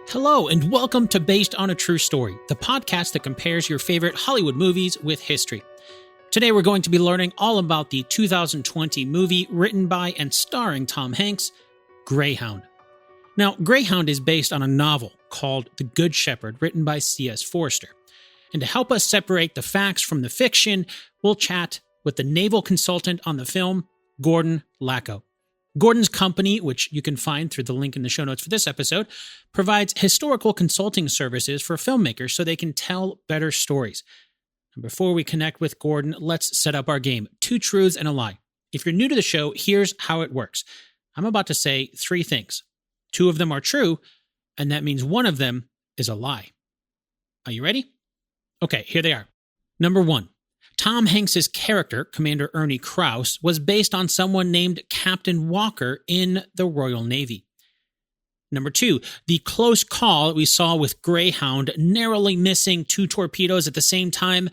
Hello, and welcome to Based on a True Story, the podcast that compares your favorite Hollywood movies with history. Today, we're going to be learning all about the 2020 movie written by and starring Tom Hanks, Greyhound. Now, Greyhound is based on a novel called The Good Shepherd, written by C.S. Forester. And to help us separate the facts from the fiction, we'll chat with the naval consultant on the film, Gordon Laco. Gordon's company, which you can find through the link in the show notes for this episode, provides historical consulting services for filmmakers so they can tell better stories. And before we connect with Gordon, let's set up our game. 2 truths and a lie. If you're new to the show, here's how it works. I'm about to say 3 things. 2 of them are true, and that means 1 of them is a lie. Are you ready? Okay, here they are. Number 1. Tom Hanks's character, Commander Ernie Krause, was based on someone named Captain Walker in the Royal Navy. Number 2, the close call that we saw with Greyhound narrowly missing 2 torpedoes at the same time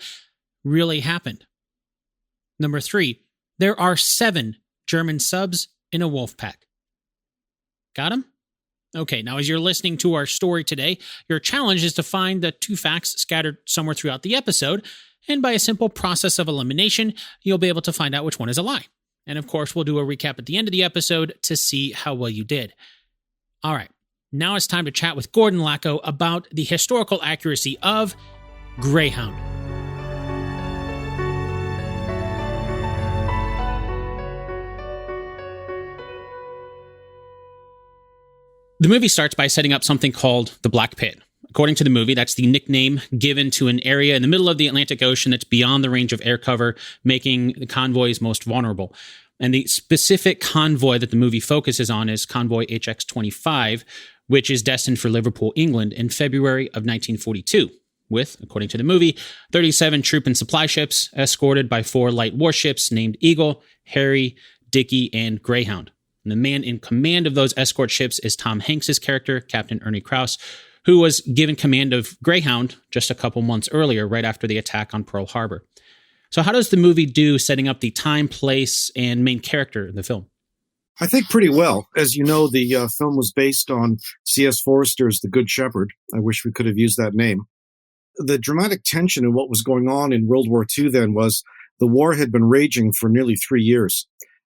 really happened. Number 3, there are 7 German subs in a wolf pack. Got 'em? Okay, now as you're listening to our story today, your challenge is to find the 2 facts scattered somewhere throughout the episode, and by a simple process of elimination, you'll be able to find out which one is a lie. And of course, we'll do a recap at the end of the episode to see how well you did. All right, now it's time to chat with Gordon Laco about the historical accuracy of Greyhound. The movie starts by setting up something called the Black Pit. According to the movie, that's the nickname given to an area in the middle of the Atlantic Ocean that's beyond the range of air cover, making the convoys most vulnerable. And the specific convoy that the movie focuses on is convoy HX-25, which is destined for Liverpool, England in February of 1942, with, according to the movie, 37 troop and supply ships escorted by 4 light warships named Eagle, Harry, Dickie, and Greyhound. And the man in command of those escort ships is Tom Hanks's character, Captain Ernie Krause, who was given command of Greyhound just a couple months earlier, right after the attack on Pearl Harbor. So how does the movie do setting up the time, place, and main character in the film? I think pretty well. As you know, the film was based on C.S. Forester's The Good Shepherd. I wish we could have used that name. The dramatic tension in what was going on in World War II then was the war had been raging for nearly 3 years.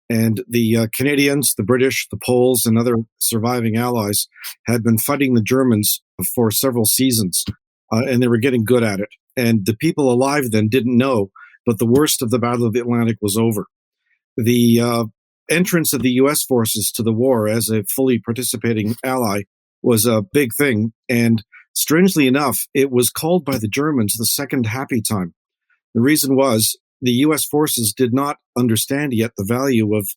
And the Canadians, the British, the Poles, and other surviving allies had been fighting the Germans for several seasons, and they were getting good at it. And the people alive then didn't know, but the worst of the Battle of the Atlantic was over. The entrance of the U.S. forces to the war as a fully participating ally was a big thing. And strangely enough, it was called by the Germans the Second Happy Time. The reason was the U.S. forces did not understand yet the value of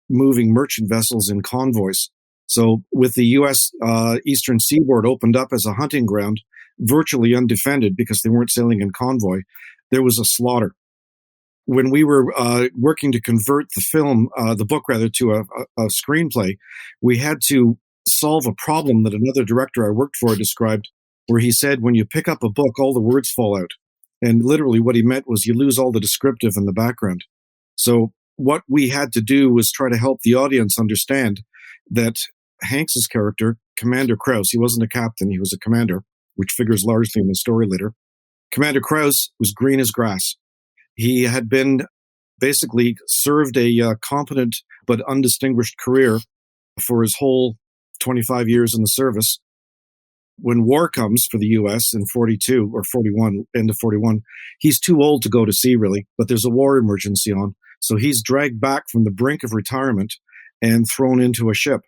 moving merchant vessels in convoys. So with the U.S. Eastern Seaboard opened up as a hunting ground, virtually undefended because they weren't sailing in convoy, there was a slaughter. When we were working to convert the book to a screenplay, we had to solve a problem that another director I worked for described, where he said, when you pick up a book, all the words fall out. And literally what he meant was you lose all the descriptive in the background. So what we had to do was try to help the audience understand that Hanks's character, Commander Krause, he wasn't a captain, he was a commander, which figures largely in the story later. Commander Krause was green as grass. He had been basically served a competent but undistinguished career for his whole 25 years in the service. When war comes for the U.S. in 42 or 41, end of 41, he's too old to go to sea, really, but there's a war emergency on. So he's dragged back from the brink of retirement and thrown into a ship.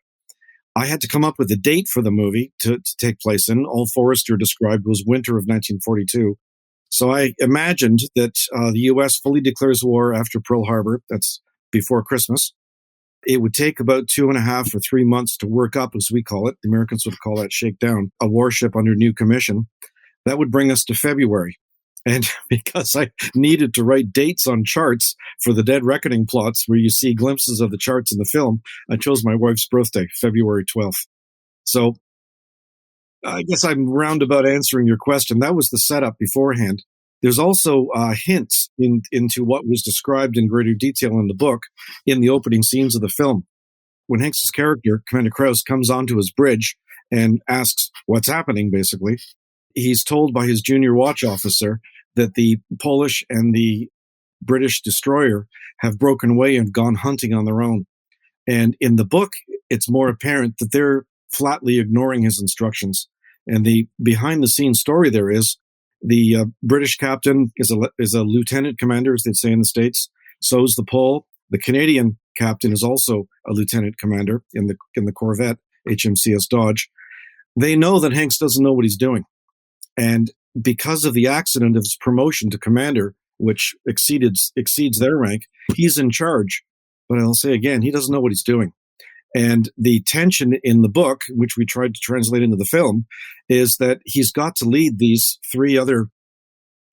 I had to come up with a date for the movie to take place in. All Forrester described was winter of 1942. So I imagined that the U.S. fully declares war after Pearl Harbor. That's before Christmas. It would take about 2.5 or 3 months to work up, as we call it. The Americans would call that shakedown, a warship under new commission. That would bring us to February. And because I needed to write dates on charts for the Dead Reckoning plots where you see glimpses of the charts in the film, I chose my wife's birthday, February 12th. So I guess I'm roundabout answering your question. That was the setup beforehand. There's also hints into what was described in greater detail in the book in the opening scenes of the film. When Hanks's character, Commander Krause, comes onto his bridge and asks what's happening, basically. He's told by his junior watch officer that the Polish and the British destroyer have broken away and gone hunting on their own. And in the book, it's more apparent that they're flatly ignoring his instructions. And the behind-the-scenes story there is the British captain is a lieutenant commander, as they'd say in the States. So is the Pole. The Canadian captain is also a lieutenant commander in the corvette, HMCS Dodge. They know that Hanks doesn't know what he's doing. And because of the accident of his promotion to commander, which exceeds their rank, he's in charge. But I'll say again, he doesn't know what he's doing. And the tension in the book, which we tried to translate into the film, is that he's got to lead these three other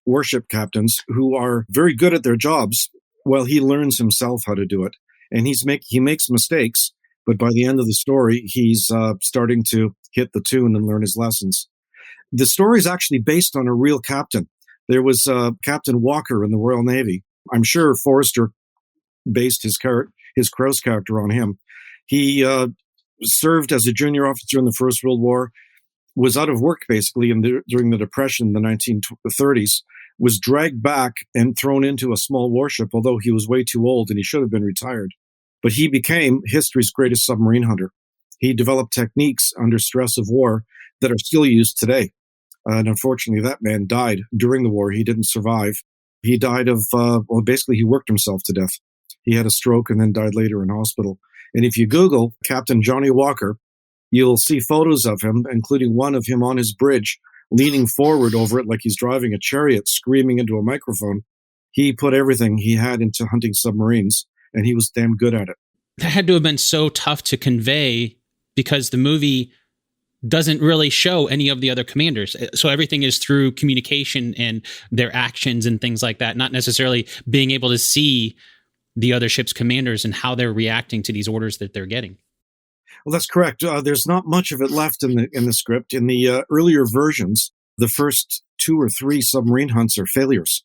warship captains who are very good at their jobs while he learns himself how to do it. And he makes mistakes, but by the end of the story, he's starting to hit the tune and learn his lessons. The story is actually based on a real captain. There was Captain Walker in the Royal Navy. I'm sure Forster based his Krauss character on him. He served as a junior officer in the First World War, was out of work basically during the Depression in the 1930s, was dragged back and thrown into a small warship, although he was way too old and he should have been retired. But he became history's greatest submarine hunter. He developed techniques under stress of war that are still used today. And unfortunately, that man died during the war. He didn't survive. He died of, basically he worked himself to death. He had a stroke and then died later in hospital. And if you Google Captain Johnny Walker, you'll see photos of him, including one of him on his bridge, leaning forward over it like he's driving a chariot, screaming into a microphone. He put everything he had into hunting submarines, and he was damn good at it. That had to have been so tough to convey because the movie doesn't really show any of the other commanders. So everything is through communication and their actions and things like that, not necessarily being able to see the other ship's commanders and how they're reacting to these orders that they're getting. Well, that's correct. There's not much of it left in the script. In the earlier versions, the first 2 or 3 submarine hunts are failures,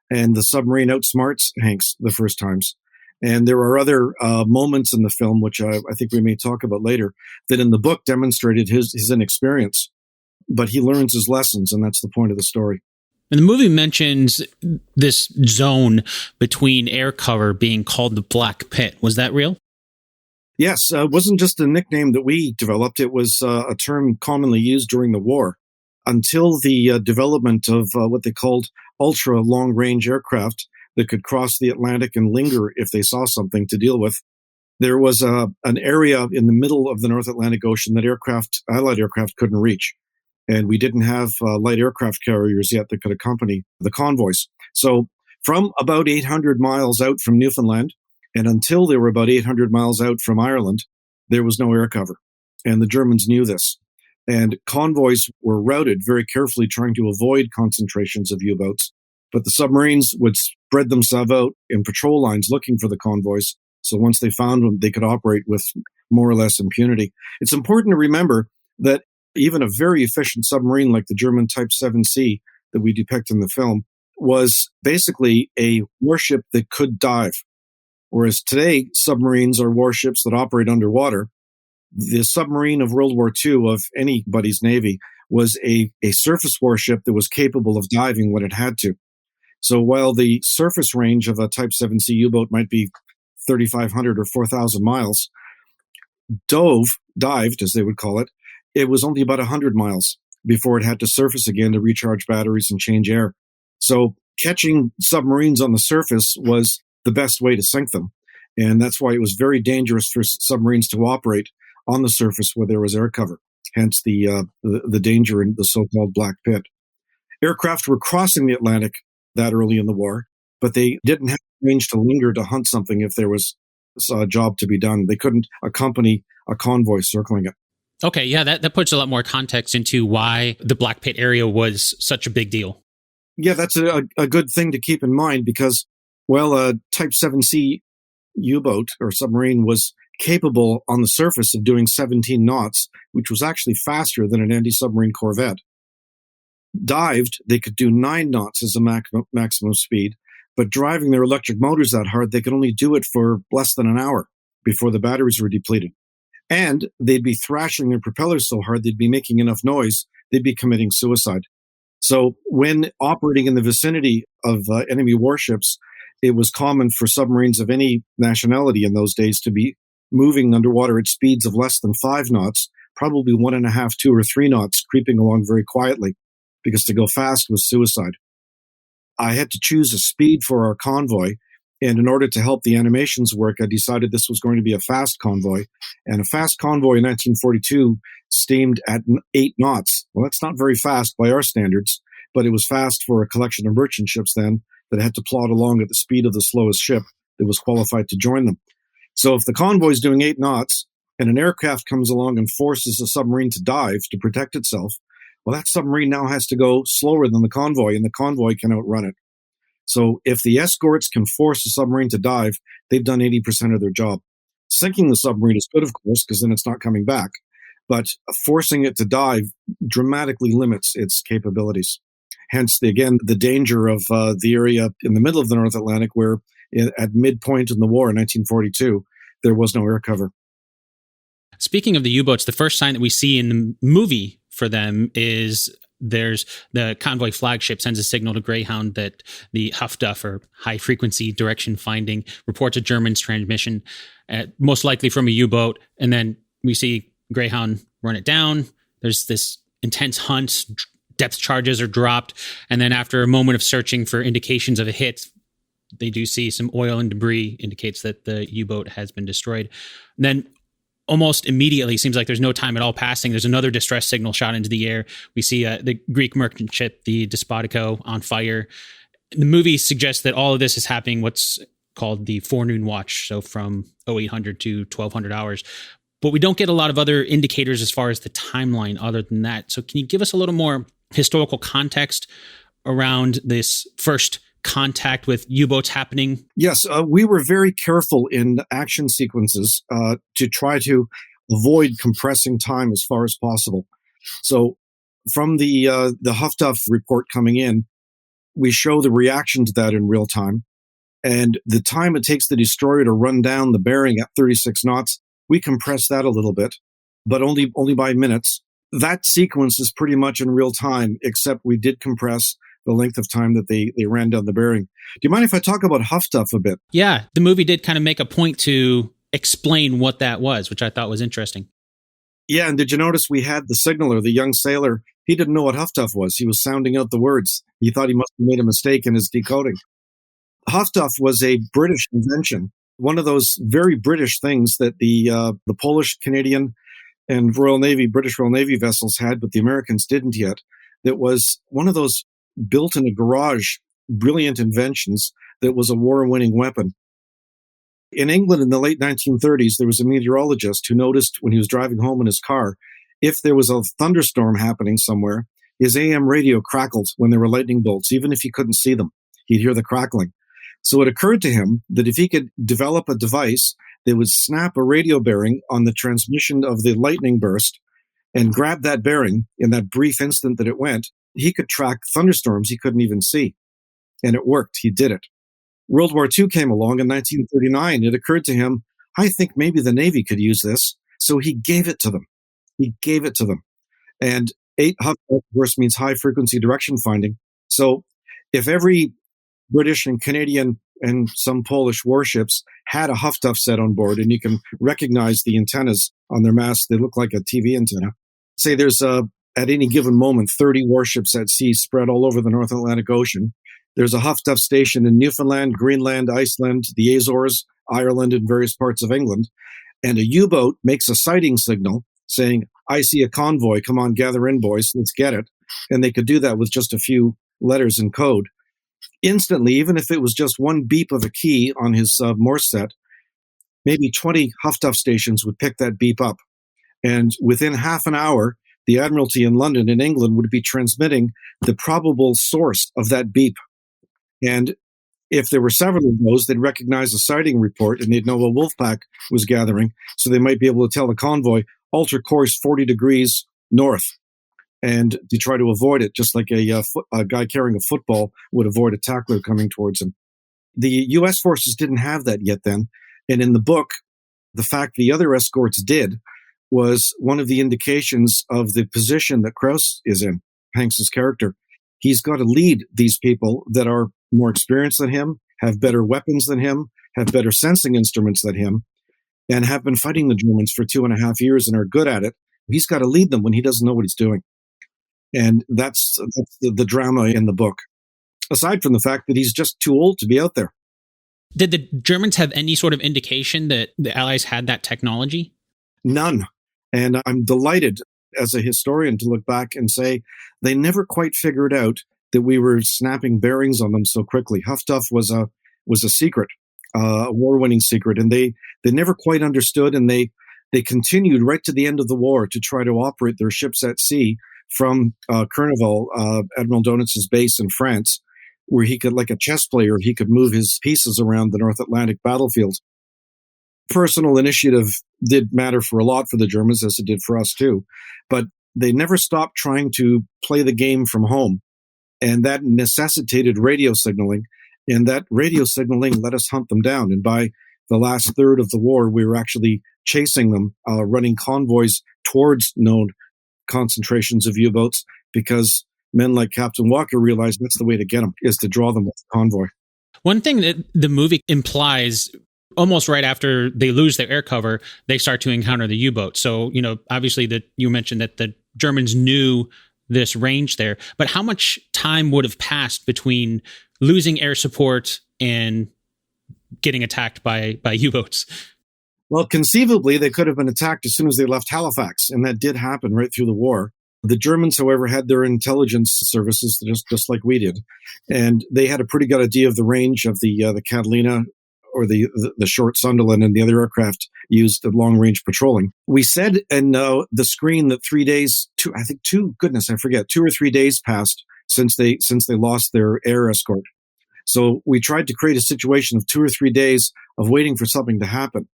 and the submarine outsmarts Hanks the first times. And there are other moments in the film, which I think we may talk about later, that in the book demonstrated his inexperience. But he learns his lessons, and that's the point of the story. And the movie mentions this zone between air cover being called the Black Pit. Was that real? Yes, it wasn't just a nickname that we developed. It was a term commonly used during the war. Until the development of what they called ultra-long-range aircraft that could cross the Atlantic and linger if they saw something to deal with, there was an area in the middle of the North Atlantic Ocean that Allied aircraft couldn't reach. And we didn't have light aircraft carriers yet that could accompany the convoys. So from about 800 miles out from Newfoundland, and until they were about 800 miles out from Ireland, there was no air cover. And the Germans knew this. And convoys were routed very carefully, trying to avoid concentrations of U-boats. But the submarines would spread themselves out in patrol lines looking for the convoys. So once they found them, they could operate with more or less impunity. It's important to remember that even a very efficient submarine like the German Type 7C that we depict in the film was basically a warship that could dive. Whereas today, submarines are warships that operate underwater. The submarine of World War II of anybody's Navy was a surface warship that was capable of diving when it had to. So while the surface range of a Type 7C U-boat might be 3,500 or 4,000 miles, dived, as they would call it, it was only about 100 miles before it had to surface again to recharge batteries and change air. So catching submarines on the surface was the best way to sink them. And that's why it was very dangerous for submarines to operate on the surface where there was air cover, hence the danger in the so-called Black Pit. Aircraft were crossing the Atlantic that early in the war, but they didn't have range to linger to hunt something if there was a job to be done. They couldn't accompany a convoy circling it. Okay, yeah, that puts a lot more context into why the Black Pit area was such a big deal. Yeah, that's a good thing to keep in mind because, well, a Type 7C U-boat or submarine was capable on the surface of doing 17 knots, which was actually faster than an anti-submarine corvette. Dived, they could do 9 knots as a maximum speed, but driving their electric motors that hard, they could only do it for less than an hour before the batteries were depleted. And they'd be thrashing their propellers so hard they'd be making enough noise, they'd be committing suicide. So when operating in the vicinity of enemy warships, it was common for submarines of any nationality in those days to be moving underwater at speeds of less than 5 knots, probably 1.5, 2 or 3 knots, creeping along very quietly, because to go fast was suicide. I had to choose a speed for our convoy. And in order to help the animations work, I decided this was going to be a fast convoy. And a fast convoy in 1942 steamed at 8 knots. Well, that's not very fast by our standards, but it was fast for a collection of merchant ships then that had to plod along at the speed of the slowest ship that was qualified to join them. So if the convoy is doing 8 knots and an aircraft comes along and forces a submarine to dive to protect itself, well, that submarine now has to go slower than the convoy, and the convoy can outrun it. So if the escorts can force a submarine to dive, they've done 80% of their job. Sinking the submarine is good, of course, because then it's not coming back. But forcing it to dive dramatically limits its capabilities. Hence, again, the danger of the area in the middle of the North Atlantic where at midpoint in the war in 1942, there was no air cover. Speaking of the U-boats, the first sign that we see in the movie for them is there's the convoy flagship sends a signal to Greyhound that the Huffduff, or high frequency direction finding, reports a German's transmission, most likely from a U-boat. And then we see Greyhound run it down. There's this intense hunt. Depth charges are dropped. And then after a moment of searching for indications of a hit, they do see some oil and debris indicates that the U-boat has been destroyed. And then almost immediately, seems like there's no time at all passing, there's another distress signal shot into the air. We see the Greek merchant ship, the Despotico, on fire. The movie suggests that all of this is happening what's called the forenoon watch, so from 0800 to 1200 hours. But we don't get a lot of other indicators as far as the timeline other than that. So can you give us a little more historical context around this first contact with U-boats happening? Yes, we were very careful in action sequences to try to avoid compressing time as far as possible. So from the Huffduff report coming in, we show the reaction to that in real time. And the time it takes the destroyer to run down the bearing at 36 knots, we compress that a little bit, but only by minutes. That sequence is pretty much in real time, except we did compress the length of time that they ran down the bearing. Do you mind if I talk about Huffduff a bit? Yeah, the movie did kind of make a point to explain what that was, which I thought was interesting. Yeah, and did you notice we had the signaler, the young sailor? He didn't know what Huffduff was. He was sounding out the words. He thought he must have made a mistake in his decoding. Huffduff was a British invention, one of those very British things that the Polish, Canadian, and British Royal Navy vessels had, but the Americans didn't yet. That was one of those built in a garage, brilliant inventions that was a war-winning weapon. In England in the late 1930s, there was a meteorologist who noticed when he was driving home in his car, if there was a thunderstorm happening somewhere, his AM radio crackled when there were lightning bolts, even if he couldn't see them. He'd hear the crackling. So it occurred to him that if he could develop a device that would snap a radio bearing on the transmission of the lightning burst and grab that bearing in that brief instant that it went, he could track thunderstorms he couldn't even see. And it worked. He did it. World War II came along in 1939. It occurred to him, I think maybe the Navy could use this. So he gave it to them. And 8 Huffduff, of course, means high frequency direction finding. So if every British and Canadian and some Polish warships had a Huffduff set on board, and you can recognize the antennas on their masts, they look like a TV antenna. Say there's at any given moment 30 warships at sea spread all over the North Atlantic Ocean. There's a Huffduff station in Newfoundland, Greenland, Iceland, the Azores, Ireland, and various parts of England. And a U-boat makes a sighting signal saying, I see a convoy, come on, gather in, boys, let's get it. And they could do that with just a few letters in code. Instantly, even if it was just one beep of a key on his Morse set, maybe 20 Huffduff stations would pick that beep up. And within half an hour, the Admiralty in London, in England, would be transmitting the probable source of that beep. And if there were several of those, they'd recognize a sighting report and they'd know a wolf pack was gathering. So they might be able to tell the convoy, alter course 40 degrees north, and to try to avoid it, just like a guy carrying a football would avoid a tackler coming towards him. The U.S. forces didn't have that yet then. And in the book, the fact the other escorts did was one of the indications of the position that Krauss is in, Hanks's character. He's got to lead these people that are more experienced than him, have better weapons than him, have better sensing instruments than him, and have been fighting the Germans for 2.5 years and are good at it. He's got to lead them when he doesn't know what he's doing. And that's the drama in the book, aside from the fact that he's just too old to be out there. Did the Germans have any sort of indication that the Allies had that technology? None. And I'm delighted as a historian to look back and say they never quite figured out that we were snapping bearings on them so quickly. Huffduff was a secret, a war-winning secret, and they never quite understood, and they continued right to the end of the war to try to operate their ships at sea from Courneval, Admiral Donitz's base in France, where he could, like a chess player, he could move his pieces around the North Atlantic battlefield. Personal initiative did matter for a lot for the Germans, as it did for us too, but they never stopped trying to play the game from home. And that necessitated radio signaling, and that radio signaling let us hunt them down. And by the last third of the war, we were actually chasing them, running convoys towards known concentrations of U-boats, because men like Captain Walker realized that's the way to get them, is to draw them with the convoy. One thing that the movie implies, almost right after they lose their air cover, they start to encounter the U-boat. So, obviously that you mentioned that the Germans knew this range there, but how much time would have passed between losing air support and getting attacked by U-boats? Well, conceivably, they could have been attacked as soon as they left Halifax, and that did happen right through the war. The Germans, however, had their intelligence services just like we did, and they had a pretty good idea of the range of the Catalina or the short Sunderland and the other aircraft used at long-range patrolling. We said in the screen that 3 days, 2 or 3 days passed since they lost their air escort. So we tried to create a situation of 2 or 3 days of waiting for something to happen.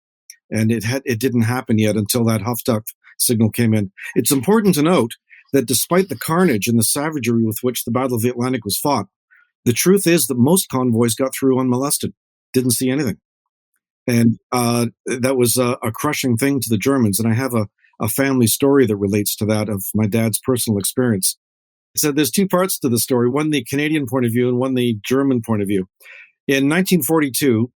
And it didn't happen yet until that Huffduff signal came in. It's important to note that despite the carnage and the savagery with which the Battle of the Atlantic was fought, the truth is that most convoys got through unmolested, didn't see anything. And that was a crushing thing to the Germans. And I have a family story that relates to that, of my dad's personal experience. So there's two parts to the story, one the Canadian point of view and one the German point of view. In 1942,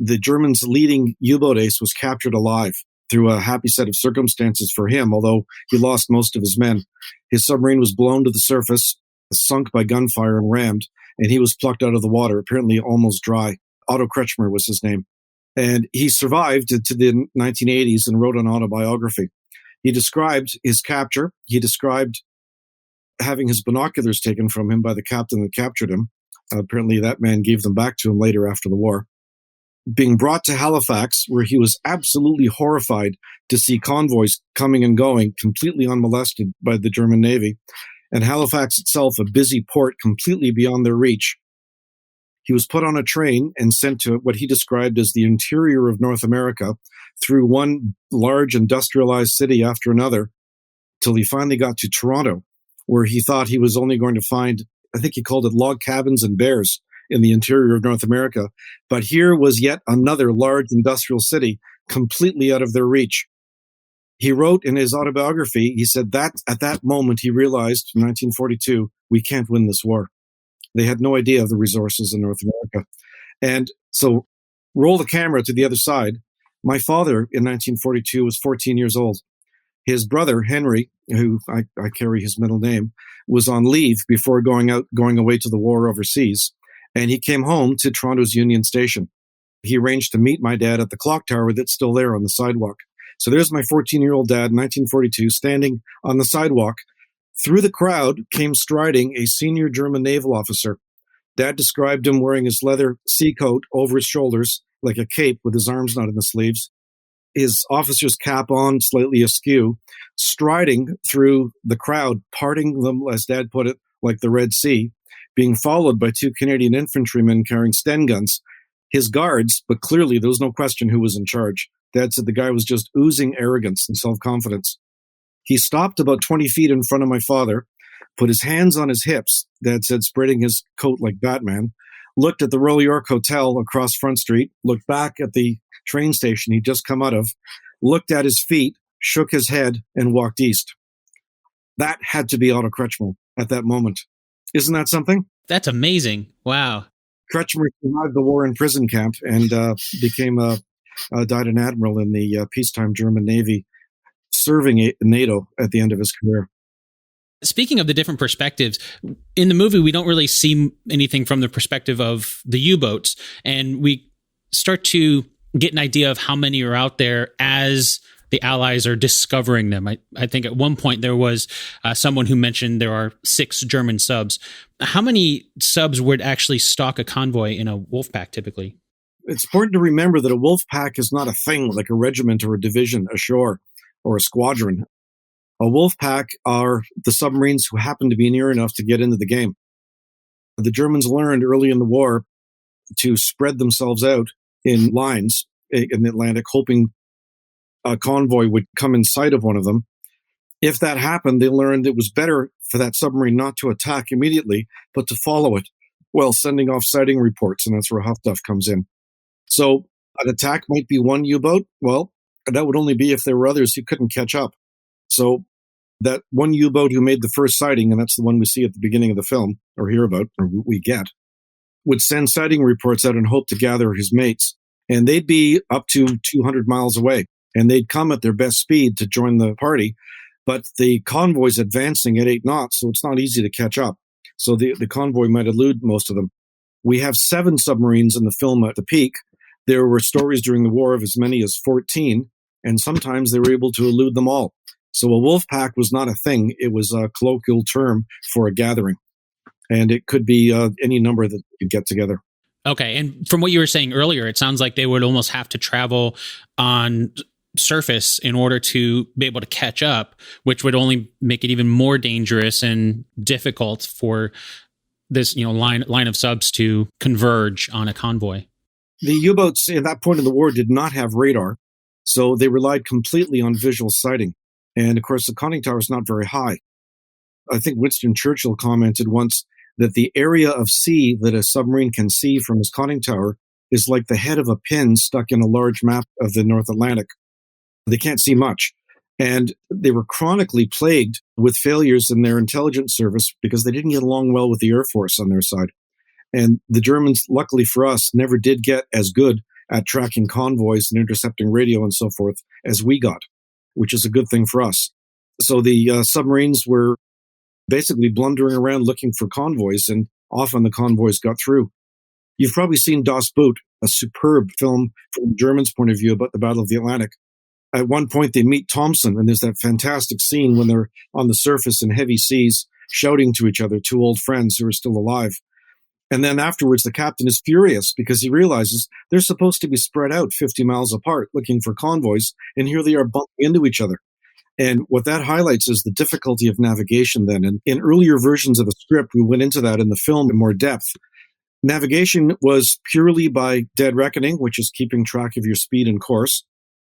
the Germans' leading U-boat ace was captured alive through a happy set of circumstances for him, although he lost most of his men. His submarine was blown to the surface, sunk by gunfire and rammed, and he was plucked out of the water, apparently almost dry. Otto Kretschmer was his name. And he survived to the 1980s and wrote an autobiography. He described his capture. He described having his binoculars taken from him by the captain that captured him. Apparently that man gave them back to him later after the war. Being brought to Halifax, where he was absolutely horrified to see convoys coming and going completely unmolested by the German Navy, and Halifax itself a busy port completely beyond their reach. He was put on a train and sent to what he described as the interior of North America, through one large industrialized city after another, till he finally got to Toronto, where he thought he was only going to find, I think he called it log cabins and bears in the interior of North America. But here was yet another large industrial city completely out of their reach. He wrote in his autobiography, he said that at that moment he realized in 1942, we can't win this war. They had no idea of the resources in North America. And so roll the camera to the other side. My father in 1942 was 14 years old. His brother, Henry, who I carry his middle name, was on leave before going away to the war overseas. And he came home to Toronto's Union Station. He arranged to meet my dad at the clock tower that's still there on the sidewalk. So there's my 14-year-old dad in 1942 standing on the sidewalk. Through the crowd came striding a senior German naval officer. Dad described him wearing his leather sea coat over his shoulders, like a cape with his arms not in the sleeves, his officer's cap on slightly askew, striding through the crowd, parting them, as Dad put it, like the Red Sea, being followed by 2 Canadian infantrymen carrying Sten guns. His guards, but clearly there was no question who was in charge. Dad said the guy was just oozing arrogance and self-confidence. He stopped about 20 feet in front of my father, put his hands on his hips, Dad said, spreading his coat like Batman, looked at the Royal York Hotel across Front Street, looked back at the train station he'd just come out of, looked at his feet, shook his head, and walked east. That had to be Otto Kretschmer at that moment. Isn't that something? That's amazing. Wow. Kretschmer survived the war in prison camp and died an admiral in the peacetime German Navy, serving NATO at the end of his career. Speaking of the different perspectives, in the movie, we don't really see anything from the perspective of the U-boats, and we start to get an idea of how many are out there as the Allies are discovering them. I think at one point there was someone who mentioned there are 6 German subs. How many subs would actually stalk a convoy in a wolf pack typically? It's important to remember that a wolf pack is not a thing like a regiment or a division ashore or a squadron. A wolf pack are the submarines who happen to be near enough to get into the game. The Germans learned early in the war to spread themselves out in lines in the Atlantic, hoping a convoy would come in sight of one of them. If that happened, they learned it was better for that submarine not to attack immediately, but to follow it while sending off sighting reports, and that's where Huff Duff comes in. So an attack might be one U-boat. Well, that would only be if there were others who couldn't catch up. So that one U-boat who made the first sighting, and that's the one we see at the beginning of the film, or hear about, or we get, would send sighting reports out and hope to gather his mates. And they'd be up to 200 miles away, and they'd come at their best speed to join the party. But the convoy's advancing at 8 knots, so it's not easy to catch up. So the convoy might elude most of them. We have 7 submarines in the film at the peak. There were stories during the war of as many as 14, and sometimes they were able to elude them all. So a wolf pack was not a thing. It was a colloquial term for a gathering. And it could be any number that you get together. Okay. And from what you were saying earlier, it sounds like they would almost have to travel on surface in order to be able to catch up, which would only make it even more dangerous and difficult for this, line of subs to converge on a convoy. The U-boats at that point in the war did not have radar, so they relied completely on visual sighting. And of course, the conning tower is not very high. I think Winston Churchill commented once that the area of sea that a submarine can see from his conning tower is like the head of a pin stuck in a large map of the North Atlantic. They can't see much. And they were chronically plagued with failures in their intelligence service because they didn't get along well with the Air Force on their side. And the Germans, luckily for us, never did get as good at tracking convoys and intercepting radio and so forth as we got, which is a good thing for us. So the submarines were basically blundering around looking for convoys, and often the convoys got through. You've probably seen Das Boot, a superb film from the Germans' point of view about the Battle of the Atlantic. At one point, they meet Thompson, and there's that fantastic scene when they're on the surface in heavy seas, shouting to each other, 2 old friends who are still alive. And then afterwards, the captain is furious because he realizes they're supposed to be spread out 50 miles apart looking for convoys, and here they are bumping into each other. And what that highlights is the difficulty of navigation then. And in earlier versions of the script, we went into that in the film in more depth. Navigation was purely by dead reckoning, which is keeping track of your speed and course,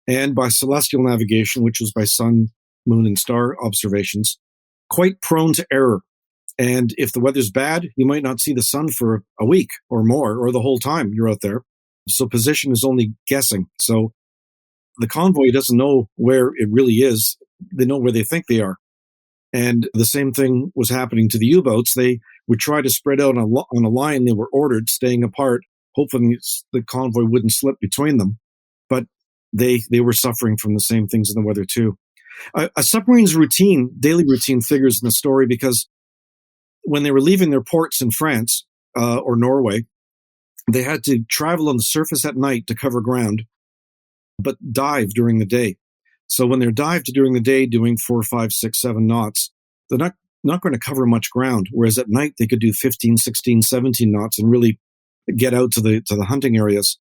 and by celestial navigation, which was by sun, moon, and star observations, quite prone to error. And if the weather's bad, you might not see the sun for a week or more, or the whole time you're out there. So position is only guessing. So the convoy doesn't know where it really is. They know where they think they are. And the same thing was happening to the U-boats. They would try to spread out on a line they were ordered, staying apart, hoping the convoy wouldn't slip between them. But they were suffering from the same things in the weather too. A submarine's daily routine figures in the story because when they were leaving their ports in France or Norway, they had to travel on the surface at night to cover ground, but dive during the day. So when they're dived during the day doing 4, 5, 6, 7 knots, they're not going to cover much ground. Whereas at night, they could do 15, 16, 17 knots and really get out to the hunting areas.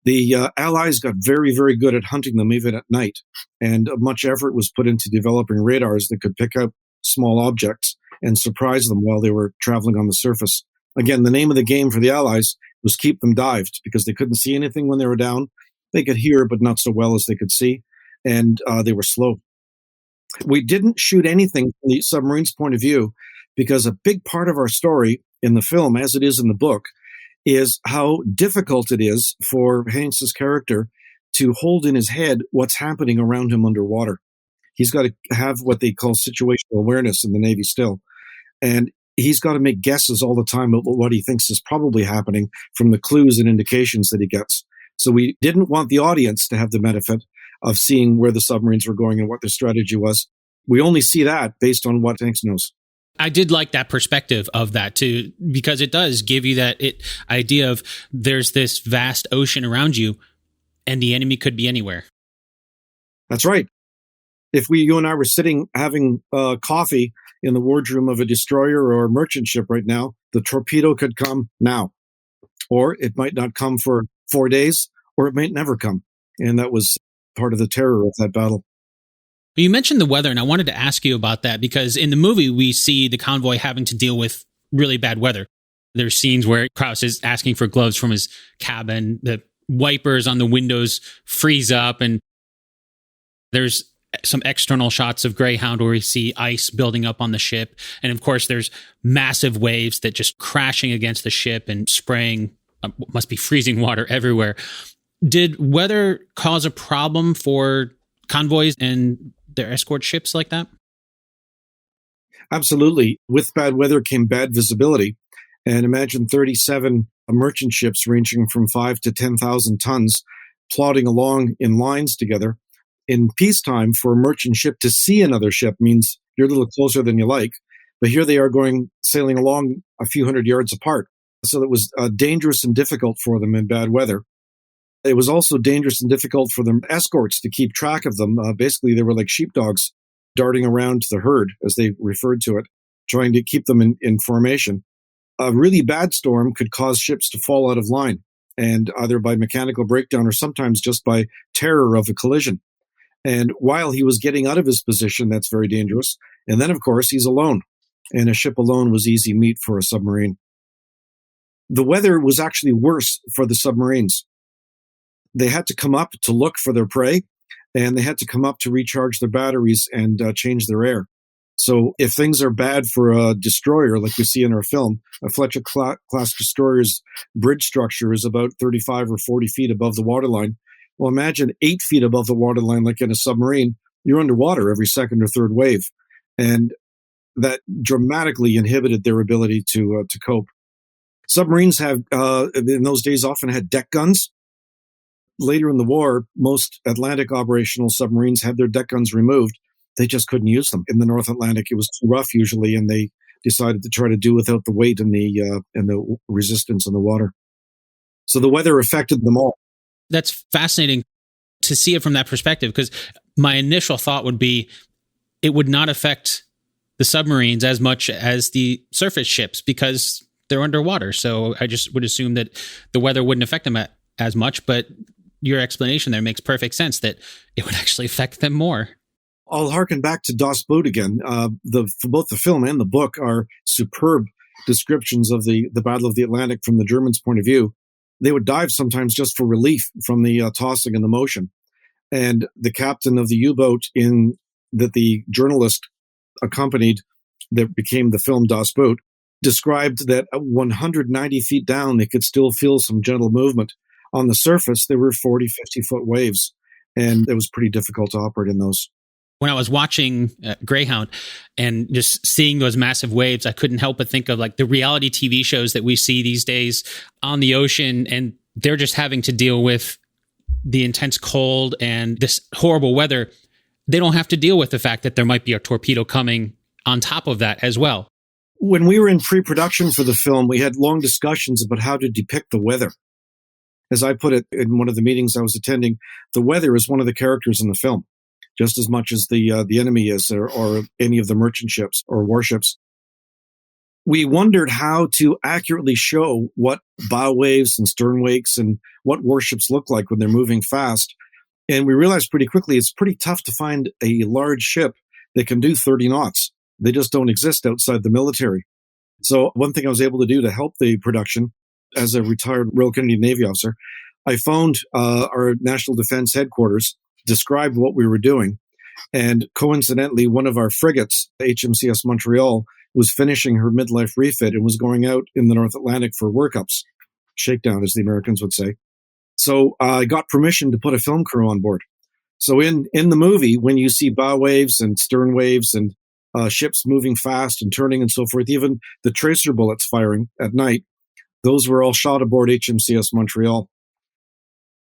The Allies got very, very good at hunting them even at night. And much effort was put into developing radars that could pick up small objects and surprise them while they were traveling on the surface. Again, the name of the game for the Allies was keep them dived because they couldn't see anything when they were down. They could hear, but not so well as they could see. And they were slow. We didn't shoot anything from the submarine's point of view because a big part of our story in the film, as it is in the book, is how difficult it is for Hanks's character to hold in his head what's happening around him underwater. He's got to have what they call situational awareness in the Navy still. And he's got to make guesses all the time about what he thinks is probably happening from the clues and indications that he gets. So we didn't want the audience to have the benefit of seeing where the submarines were going and what their strategy was. We only see that based on what Hanks knows. I did like that perspective of that too, because it does give you that idea of there's this vast ocean around you and the enemy could be anywhere. That's right. If you and I were sitting having coffee in the wardroom of a destroyer or a merchant ship right now, the torpedo could come now, or it might not come for 4 days, or it might never come. And that was part of the terror of that battle. You mentioned the weather, and I wanted to ask you about that because in the movie, we see the convoy having to deal with really bad weather. There's scenes where Krause is asking for gloves from his cabin. The wipers on the windows freeze up, and there's some external shots of Greyhound where we see ice building up on the ship. And of course, there's massive waves that just crashing against the ship and spraying, must be freezing water everywhere. Did weather cause a problem for convoys and their escort ships like that? Absolutely. With bad weather came bad visibility. And imagine 37 merchant ships ranging from 5 to 10,000 tons plodding along in lines together. In peacetime, for a merchant ship to see another ship means you're a little closer than you like. But here they are sailing along a few hundred yards apart. So it was dangerous and difficult for them in bad weather. It was also dangerous and difficult for the escorts to keep track of them. Basically, they were like sheepdogs darting around the herd, as they referred to it, trying to keep them in formation. A really bad storm could cause ships to fall out of line, and either by mechanical breakdown or sometimes just by terror of a collision. And while he was getting out of his position, that's very dangerous. And then, of course, he's alone, and a ship alone was easy meat for a submarine. The weather was actually worse for the submarines. They had to come up to look for their prey, and they had to come up to recharge their batteries and change their air. So if things are bad for a destroyer, like we see in our film, a Fletcher-class destroyer's bridge structure is about 35 or 40 feet above the waterline. Well, imagine 8 feet above the waterline, like in a submarine, you're underwater every second or third wave. And that dramatically inhibited their ability to cope. Submarines in those days often had deck guns. Later in the war, most Atlantic operational submarines had their deck guns removed. They just couldn't use them. In the North Atlantic, it was too rough usually, and they decided to try to do without the weight and the resistance in the water. So the weather affected them all. That's fascinating to see it from that perspective, because my initial thought would be it would not affect the submarines as much as the surface ships because they're underwater. So I just would assume that the weather wouldn't affect them as much, but your explanation there makes perfect sense that it would actually affect them more. I'll harken back to Das Boot again. Both the film and the book are superb descriptions of the Battle of the Atlantic from the Germans' point of view. They would dive sometimes just for relief from the tossing and the motion. And the captain of the U-boat that the journalist accompanied that became the film Das Boot described that at 190 feet down, they could still feel some gentle movement. On the surface, there were 40, 50-foot waves, and it was pretty difficult to operate in those. When I was watching Greyhound and just seeing those massive waves, I couldn't help but think of like the reality TV shows that we see these days on the ocean, and they're just having to deal with the intense cold and this horrible weather. They don't have to deal with the fact that there might be a torpedo coming on top of that as well. When we were in pre-production for the film, we had long discussions about how to depict the weather. As I put it in one of the meetings I was attending, the weather is one of the characters in the film, just as much as the enemy is, or any of the merchant ships or warships. We wondered how to accurately show what bow waves and stern wakes and what warships look like when they're moving fast. And we realized pretty quickly it's pretty tough to find a large ship that can do 30 knots. They just don't exist outside the military. So one thing I was able to do to help the production as a retired Royal Canadian Navy officer, I phoned our National Defense Headquarters, described what we were doing. And coincidentally, one of our frigates, HMCS Montreal, was finishing her midlife refit and was going out in the North Atlantic for workups, shakedown, as the Americans would say. So I got permission to put a film crew on board. So in the movie, when you see bow waves and stern waves and ships moving fast and turning and so forth, even the tracer bullets firing at night, those were all shot aboard HMCS Montreal.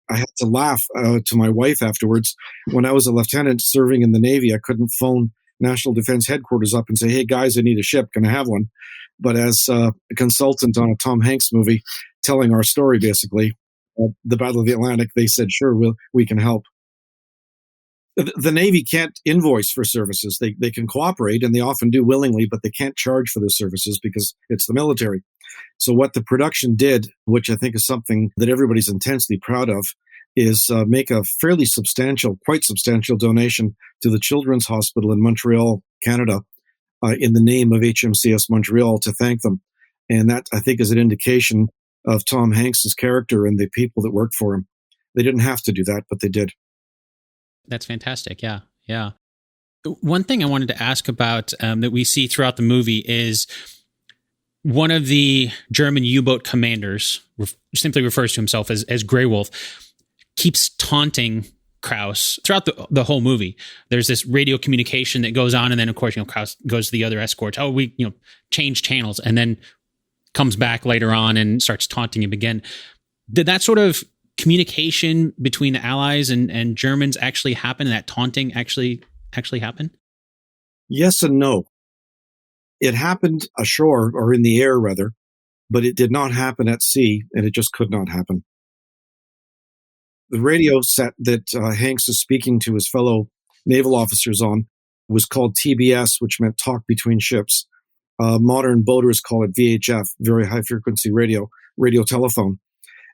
I had to laugh to my wife afterwards. When I was a lieutenant serving in the Navy, I couldn't phone National Defense Headquarters up and say, "Hey guys, I need a ship. Can I have one?" But as a consultant on a Tom Hanks movie, telling our story basically, the Battle of the Atlantic, they said, "Sure, we can help." The Navy can't invoice for services. They can cooperate, and they often do willingly, but they can't charge for their services because it's the military. So what the production did, which I think is something that everybody's intensely proud of, is make a fairly substantial, quite substantial donation to the Children's Hospital in Montreal, Canada, in the name of HMCS Montreal to thank them. And that, I think, is an indication of Tom Hanks's character and the people that worked for him. They didn't have to do that, but they did. That's fantastic. Yeah. Yeah. One thing I wanted to ask about that we see throughout the movie is one of the German U-boat commanders simply refers to himself as Grey Wolf, keeps taunting Krauss throughout the whole movie. There's this radio communication that goes on. And then of course, Krauss goes to the other escorts. Oh, we, change channels, and then comes back later on and starts taunting him again. Did that sort of communication between the Allies and Germans actually happen? And that taunting actually happen? Yes and no. It happened ashore, or in the air rather, but it did not happen at sea, and it just could not happen. The radio set that Hanks is speaking to his fellow naval officers on was called TBS, which meant talk between ships. Modern boaters call it VHF, very high frequency radio telephone.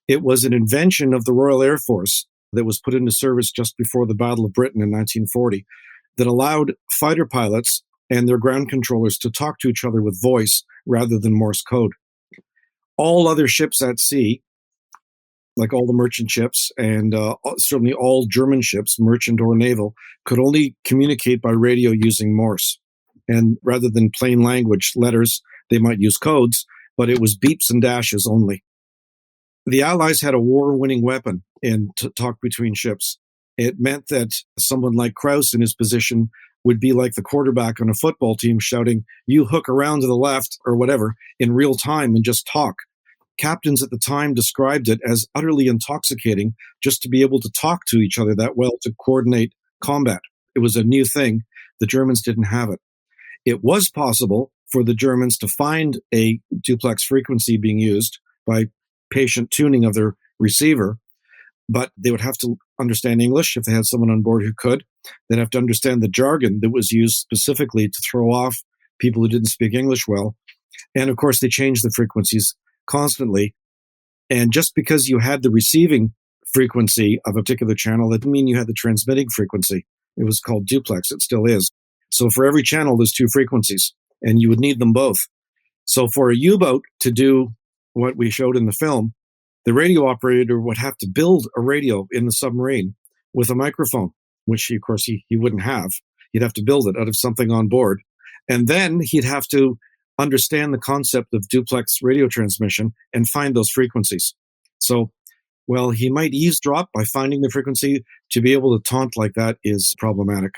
It was an invention of the Royal Air Force that was put into service just before the Battle of Britain in 1940 that allowed fighter pilots and their ground controllers to talk to each other with voice rather than Morse code. All other ships at sea, like all the merchant ships and certainly all German ships, merchant or naval, could only communicate by radio using Morse. And rather than plain language letters, they might use codes, but it was beeps and dashes only. The Allies had a war-winning weapon in talk between ships. It meant that someone like Krauss in his position would be like the quarterback on a football team shouting, "You hook around to the left," or whatever, in real time and just talk. Captains at the time described it as utterly intoxicating just to be able to talk to each other that well to coordinate combat. It was a new thing. The Germans didn't have it. It was possible for the Germans to find a duplex frequency being used by patient tuning of their receiver, but they would have to understand English if they had someone on board who could. They'd have to understand the jargon that was used specifically to throw off people who didn't speak English well. And of course, they changed the frequencies constantly. And just because you had the receiving frequency of a particular channel, that didn't mean you had the transmitting frequency. It was called duplex. It still is. So for every channel, there's two frequencies, and you would need them both. So for a U-boat to do what we showed in the film, the radio operator would have to build a radio in the submarine with a microphone, which of course he wouldn't have. He'd have to build it out of something on board. And then he'd have to understand the concept of duplex radio transmission and find those frequencies. So, well, he might eavesdrop by finding the frequency. To be able to taunt like that is problematic.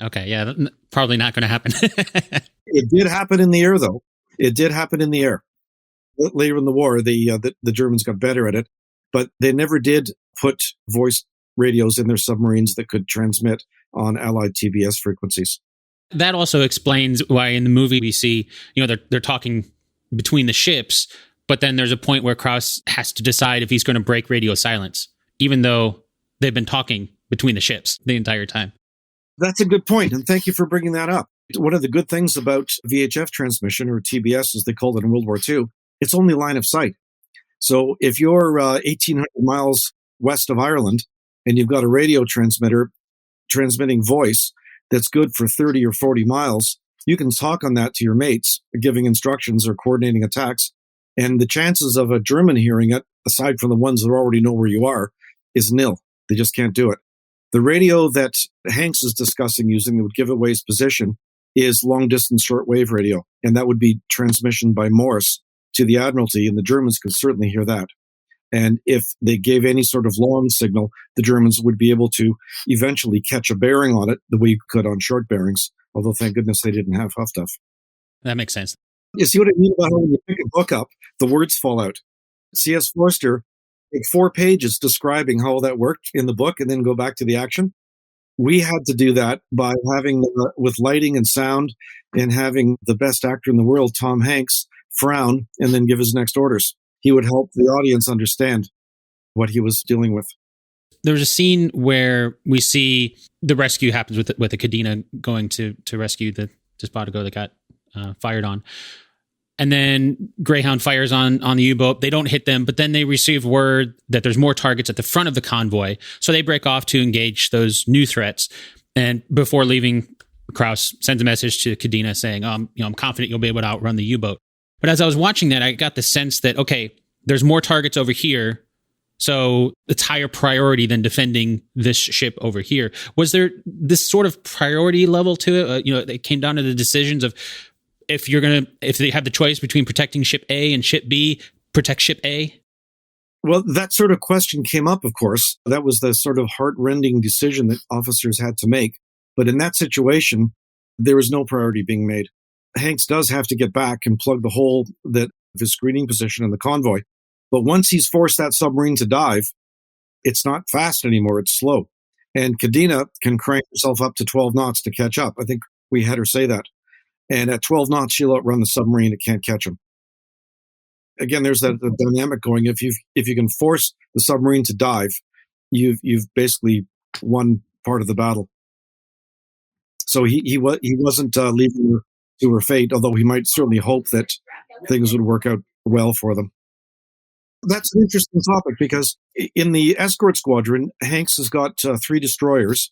Okay, yeah, probably not going to happen. It did happen in the air, though. It did happen in the air. Later in the war, the Germans got better at it, but they never did put voice radios in their submarines that could transmit on Allied TBS frequencies. That also explains why in the movie we see, they're talking between the ships, but then there's a point where Krauss has to decide if he's going to break radio silence, even though they've been talking between the ships the entire time. That's a good point, and thank you for bringing that up. One of the good things about VHF transmission, or TBS as they called it in World War II, it's only line of sight. So if you're 1,800 miles west of Ireland and you've got a radio transmitter transmitting voice that's good for 30 or 40 miles, you can talk on that to your mates, giving instructions or coordinating attacks. And the chances of a German hearing it, aside from the ones that already know where you are, is nil. They just can't do it. The radio that Hanks is discussing using that would give away his position is long-distance shortwave radio, and that would be transmission by Morse to the Admiralty, and the Germans could certainly hear that. And if they gave any sort of long signal, the Germans would be able to eventually catch a bearing on it the way you could on short bearings. Although, thank goodness they didn't have Huff Duff. That makes sense. You see what I mean about how when you pick a book up, the words fall out. C.S. Forster, take 4 pages describing how all that worked in the book and then go back to the action. We had to do that by having, with lighting and sound, and having the best actor in the world, Tom Hanks, frown and then give his next orders. He would help the audience understand what he was dealing with. There's a scene where we see the rescue happens with the Cadena going to rescue the Despotiko that got fired on. And then Greyhound fires on the U-boat. They don't hit them, but then they receive word that there's more targets at the front of the convoy. So they break off to engage those new threats. And before leaving, Krauss sends a message to Cadena saying, I'm confident you'll be able to outrun the U-boat. But as I was watching that, I got the sense that, okay, there's more targets over here. So it's higher priority than defending this ship over here. Was there this sort of priority level to it? It came down to the decisions of, if they have the choice between protecting ship A and ship B, protect ship A? Well, that sort of question came up, of course. That was the sort of heart-rending decision that officers had to make. But in that situation, there was no priority being made. Hanks does have to get back and plug the hole of his screening position in the convoy. But once he's forced that submarine to dive, it's not fast anymore, it's slow. And Cadena can crank herself up to 12 knots to catch up. I think we had her say that. And at 12 knots, she'll outrun the submarine. It can't catch him. Again, there's that dynamic going. If you can force the submarine to dive, you've basically won part of the battle. So he wasn't leaving her to her fate, although he might certainly hope that things would work out well for them. That's an interesting topic because in the escort squadron, Hanks has got 3 destroyers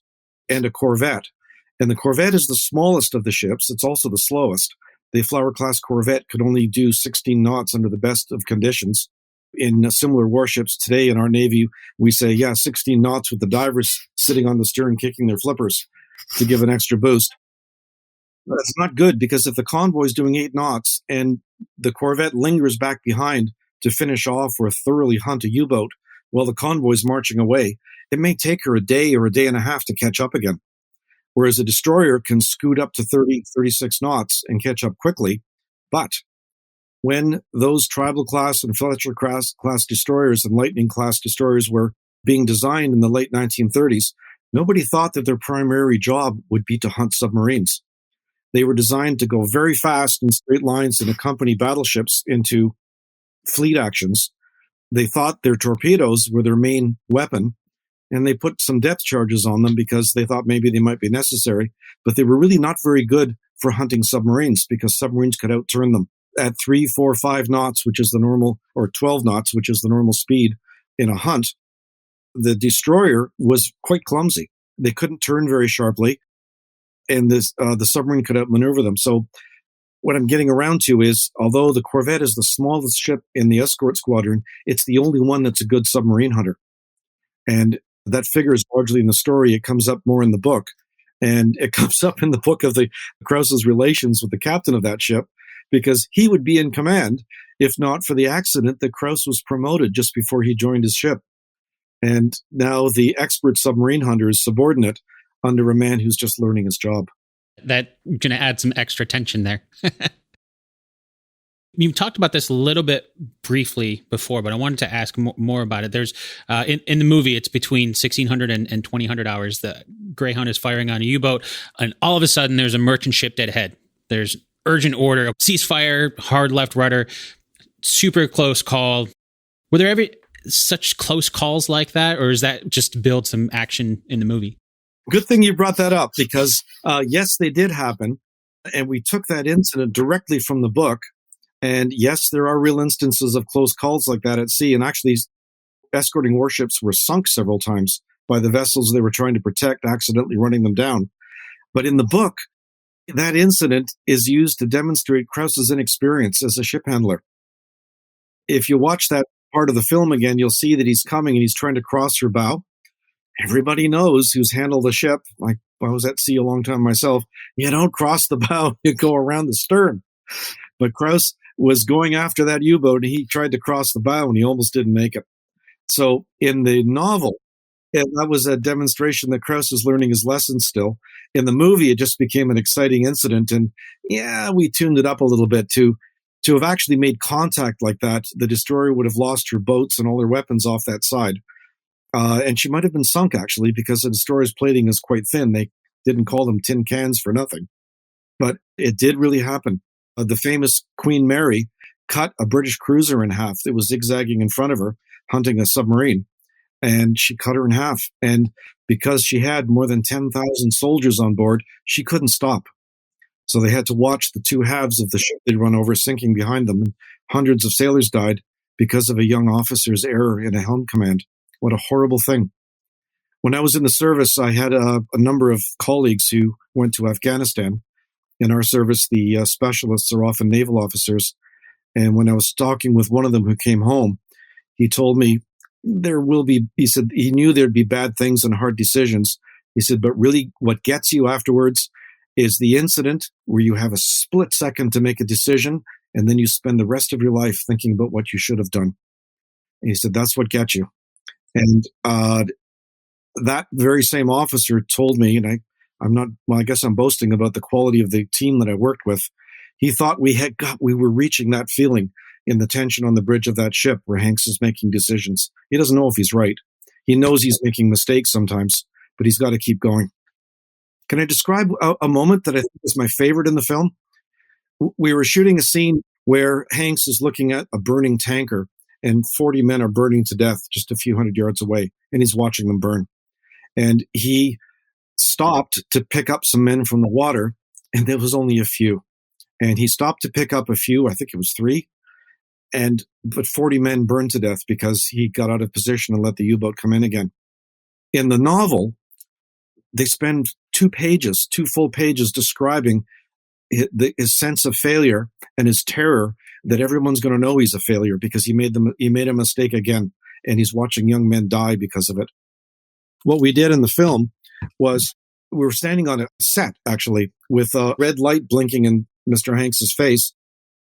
and a corvette. And the corvette is the smallest of the ships. It's also the slowest. The Flower-class corvette could only do 16 knots under the best of conditions. In similar warships today in our Navy, we say, 16 knots with the divers sitting on the stern kicking their flippers to give an extra boost. That's not good because if the convoy is doing 8 knots and the corvette lingers back behind to finish off or thoroughly hunt a U-boat while the convoy is marching away, it may take her a day or a day and a half to catch up again. Whereas a destroyer can scoot up to 30, 36 knots and catch up quickly. But when those Tribal-class and Fletcher-class destroyers and Lightning-class destroyers were being designed in the late 1930s, nobody thought that their primary job would be to hunt submarines. They were designed to go very fast in straight lines and accompany battleships into fleet actions. They thought their torpedoes were their main weapon, and they put some depth charges on them because they thought maybe they might be necessary, but they were really not very good for hunting submarines because submarines could outturn them at 3, 4, 5 knots, which is the normal, or 12 knots, which is the normal speed in a hunt. The destroyer was quite clumsy. They couldn't turn very sharply, and the submarine could outmaneuver them. So what I'm getting around to is, although the corvette is the smallest ship in the escort squadron, it's the only one that's a good submarine hunter. And that figures largely in the story. It comes up more in the book. And it comes up in the book of the Krauss's relations with the captain of that ship, because he would be in command if not for the accident that Krauss was promoted just before he joined his ship. And now the expert submarine hunter is subordinate under a man who's just learning his job. That's going to add some extra tension there. You talked about this a little bit briefly before, but I wanted to ask more about it. There's in the movie, it's between 1600 and 2000 hours. The Greyhound is firing on a U-boat, and all of a sudden there's a merchant ship dead ahead. There's urgent order, ceasefire, hard left rudder, super close call. Were there ever such close calls like that, or is that just to build some action in the movie? Good thing you brought that up, because yes, they did happen, and we took that incident directly from the book. And yes, there are real instances of close calls like that at sea. And actually, escorting warships were sunk several times by the vessels they were trying to protect, accidentally running them down. But in the book, that incident is used to demonstrate Krauss's inexperience as a ship handler. If you watch that part of the film again, you'll see that he's coming and he's trying to cross her bow. Everybody knows who's handled a ship. Like, I was at sea a long time myself. You don't cross the bow, you go around the stern. But Krauss was going after that U-boat, and he tried to cross the bow, and he almost didn't make it. So in the novel, that was a demonstration that Krauss is learning his lessons still. In the movie, it just became an exciting incident. And yeah, we tuned it up a little bit to have actually made contact like that. The destroyer would have lost her boats and all her weapons off that side. And she might have been sunk, actually, because the destroyer's plating is quite thin. They didn't call them tin cans for nothing. But it did really happen. The famous Queen Mary cut a British cruiser in half that was zigzagging in front of her, hunting a submarine. And she cut her in half. And because she had more than 10,000 soldiers on board, she couldn't stop. So they had to watch the two halves of the ship they'd run over sinking behind them. And hundreds of sailors died because of a young officer's error in a helm command. What a horrible thing. When I was in the service, I had a number of colleagues who went to Afghanistan. In our service, the specialists are often naval officers. And when I was talking with one of them who came home, he told me he said he knew there'd be bad things and hard decisions. He said, but really what gets you afterwards is the incident where you have a split second to make a decision, and then you spend the rest of your life thinking about what you should have done. And he said, that's what gets you. And that very same officer told me, and I guess I'm boasting about the quality of the team that I worked with. He thought we were reaching that feeling in the tension on the bridge of that ship where Hanks is making decisions. He doesn't know if he's right. He knows he's making mistakes sometimes, but he's got to keep going. Can I describe a moment that I think is my favorite in the film? We were shooting a scene where Hanks is looking at a burning tanker and 40 men are burning to death just a few hundred yards away, and he's watching them burn. And he stopped to pick up some men from the water, and there was only a few. And he stopped to pick up a few, I think it was 3, but 40 men burned to death because he got out of position and let the U-boat come in again. In the novel, they spend 2 full pages describing his sense of failure and his terror that everyone's going to know he's a failure because he made a mistake again, and he's watching young men die because of it. What we did in the film was we were standing on a set, actually, with a red light blinking in Mr. Hanks's face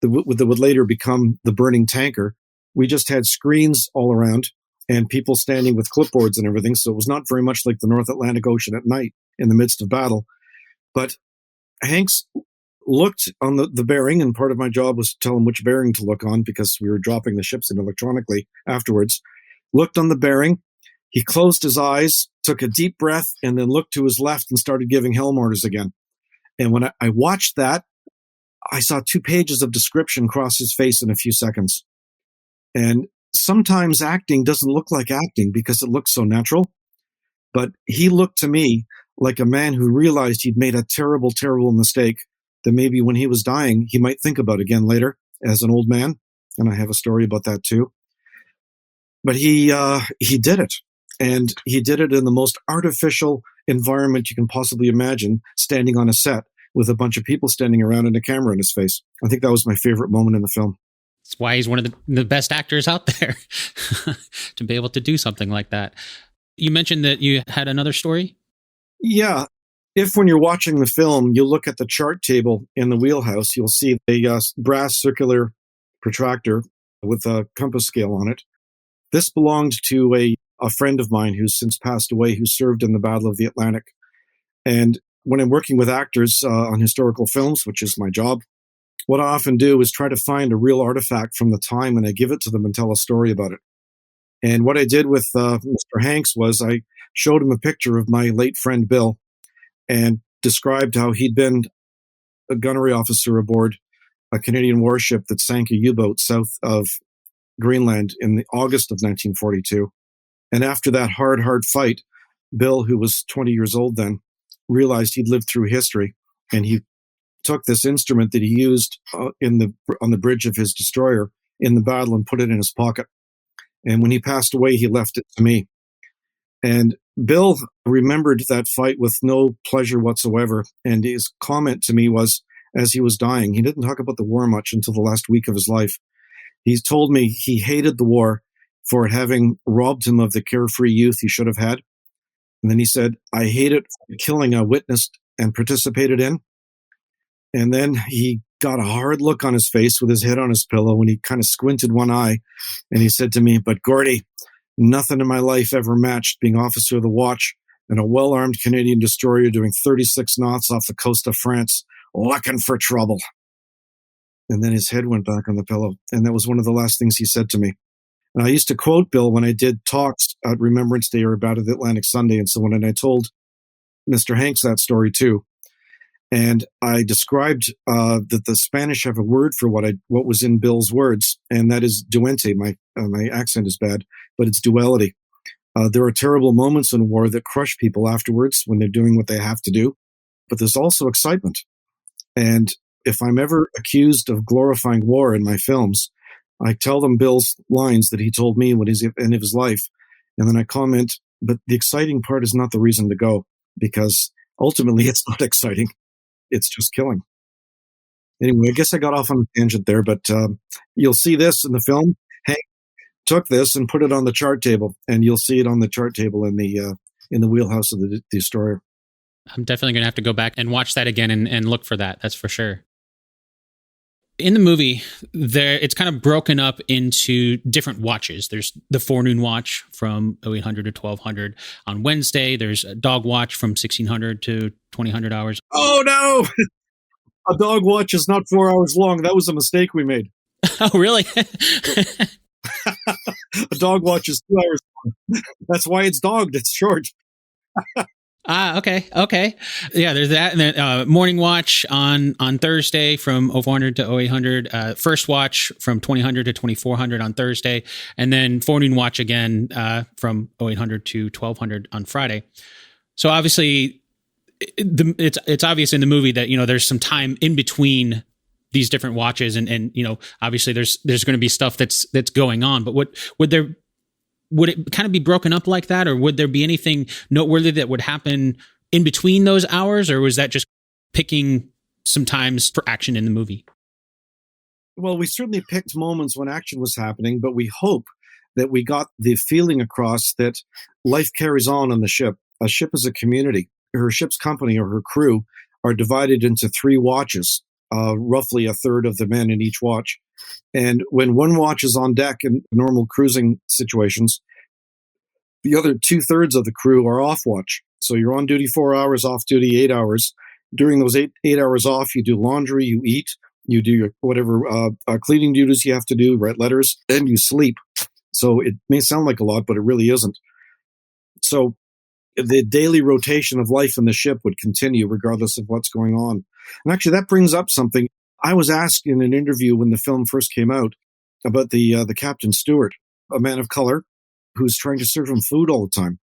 that would later become the burning tanker. We just had screens all around and people standing with clipboards and everything. So it was not very much like the North Atlantic Ocean at night in the midst of battle. But Hanks looked on the bearing, and part of my job was to tell him which bearing to look on because we were dropping the ships in electronically afterwards. Looked on the bearing. He closed his eyes, took a deep breath, and then looked to his left and started giving helm orders again. And when I watched that, I saw 2 pages of description cross his face in a few seconds. And sometimes acting doesn't look like acting because it looks so natural. But he looked to me like a man who realized he'd made a terrible, terrible mistake that maybe when he was dying, he might think about again later as an old man. And I have a story about that too. But he did it. And he did it in the most artificial environment you can possibly imagine, standing on a set with a bunch of people standing around and a camera in his face. I think that was my favorite moment in the film. That's why he's one of the best actors out there to be able to do something like that. You mentioned that you had another story? Yeah. If when you're watching the film, you look at the chart table in the wheelhouse, you'll see a brass circular protractor with a compass scale on it. This belonged to a friend of mine who's since passed away, who served in the Battle of the Atlantic. And when I'm working with actors on historical films, which is my job, what I often do is try to find a real artifact from the time, and I give it to them and tell a story about it. And what I did with Mr. Hanks was I showed him a picture of my late friend Bill and described how he'd been a gunnery officer aboard a Canadian warship that sank a U-boat south of Greenland in the August of 1942. And after that hard fight, Bill, who was 20 years old then, realized he'd lived through history, and he took this instrument that he used on the bridge of his destroyer in the battle and put it in his pocket. And when he passed away, he left it to me. And Bill remembered that fight with no pleasure whatsoever. And his comment to me was, as he was dying, he didn't talk about the war much until the last week of his life. He told me he hated the war for having robbed him of the carefree youth he should have had. And then he said, I hate it for killing I witnessed and participated in. And then he got a hard look on his face with his head on his pillow when he kind of squinted one eye. And he said to me, but Gordy, Nothing in my life ever matched being officer of the watch and a well-armed Canadian destroyer doing 36 knots off the coast of France, looking for trouble. And then his head went back on the pillow, and that was one of the last things he said to me. And I used to quote Bill when I did talks at Remembrance Day or about it Atlantic Sunday and so on, and I told Mr. Hanks that story too. And I described that the Spanish have a word for what was in Bill's words, and that is duente. My accent is bad, but it's duality. There are terrible moments in war that crush people afterwards when they're doing what they have to do, but there's also excitement. And if I'm ever accused of glorifying war in my films, I tell them Bill's lines that he told me when he's at the end of his life, and then I comment, but the exciting part is not the reason to go, because ultimately it's not exciting. It's just killing. Anyway, I guess I got off on a tangent there, but you'll see this in the film. Hank took this and put it on the chart table, and you'll see it on the chart table in the wheelhouse of the destroyer. I'm definitely going to have to go back and watch that again and look for that. That's for sure. In the movie, it's kind of broken up into different watches. There's the forenoon watch from 0800 to 1200. On Wednesday, there's a dog watch from 1600 to 2000 hours. Oh, no! A dog watch is not 4 hours long. That was a mistake we made. Oh, really? A dog watch is 2 hours long. That's why it's dogged. It's short. Okay. Yeah, there's that. And then morning watch on Thursday from 0400 to 0800. First watch from 2000 to 2400 on Thursday. And then forenoon watch again from 0800 to 1200 on Friday. So obviously, it's obvious in the movie that, there's some time in between these different watches. And obviously there's going to be stuff that's going on. But would it kind of be broken up like that, or would there be anything noteworthy that would happen in between those hours, or was that just picking some times for action in the movie? Well, we certainly picked moments when action was happening, but we hope that we got the feeling across that life carries on the ship. A ship is a community. Her ship's company or her crew are divided into 3 watches, roughly a third of the men in each watch. And when one watch is on deck in normal cruising situations, the other 2/3 of the crew are off watch. So you're on duty 4 hours, off duty 8 hours. During those eight hours off, you do laundry, you eat, you do your whatever cleaning duties you have to do, write letters, and you sleep. So it may sound like a lot, but it really isn't. So the daily rotation of life in the ship would continue regardless of what's going on. And actually, that brings up something. I was asked in an interview when the film first came out about the captain steward, a man of color who's trying to serve him food all the time.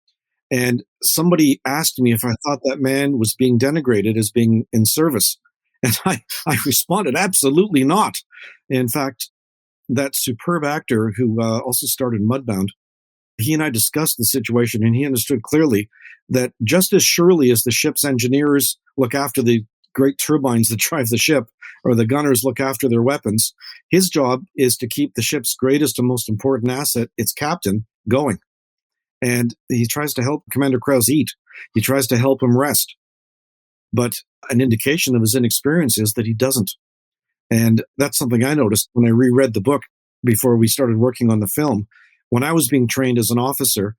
And somebody asked me if I thought that man was being denigrated as being in service. And I responded, absolutely not. In fact, that superb actor who also starred in Mudbound, he and I discussed the situation, and he understood clearly that just as surely as the ship's engineers look after the great turbines that drive the ship, or the gunners look after their weapons, his job is to keep the ship's greatest and most important asset, its captain, going. And he tries to help Commander Krause eat. He tries to help him rest. But an indication of his inexperience is that he doesn't. And that's something I noticed when I reread the book before we started working on the film. When I was being trained as an officer,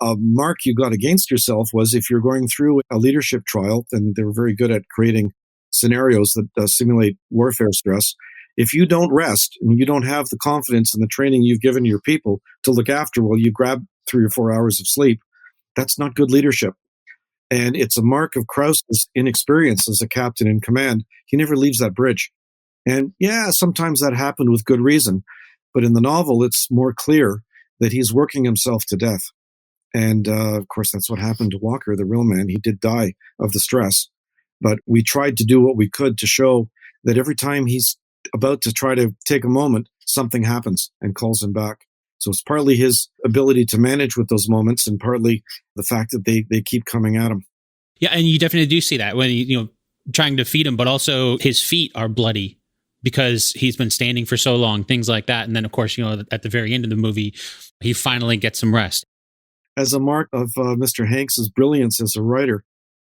a mark you got against yourself was if you're going through a leadership trial, and they were very good at creating scenarios that simulate warfare stress. If you don't rest and you don't have the confidence and the training you've given your people to look after while you grab 3 or 4 hours of sleep, that's not good leadership. And it's a mark of Krause's inexperience as a captain in command. He never leaves that bridge. And yeah, sometimes that happened with good reason. But in the novel, it's more clear that he's working himself to death. And of course, that's what happened to Walker, the real man. He did die of the stress. But we tried to do what we could to show that every time he's about to try to take a moment, something happens and calls him back. So it's partly his ability to manage with those moments, and partly the fact that they keep coming at him. Yeah, and you definitely do see that when trying to feed him, but also his feet are bloody because he's been standing for so long, things like that. And then, of course, at the very end of the movie, he finally gets some rest. As a mark of Mr. Hanks's brilliance as a writer,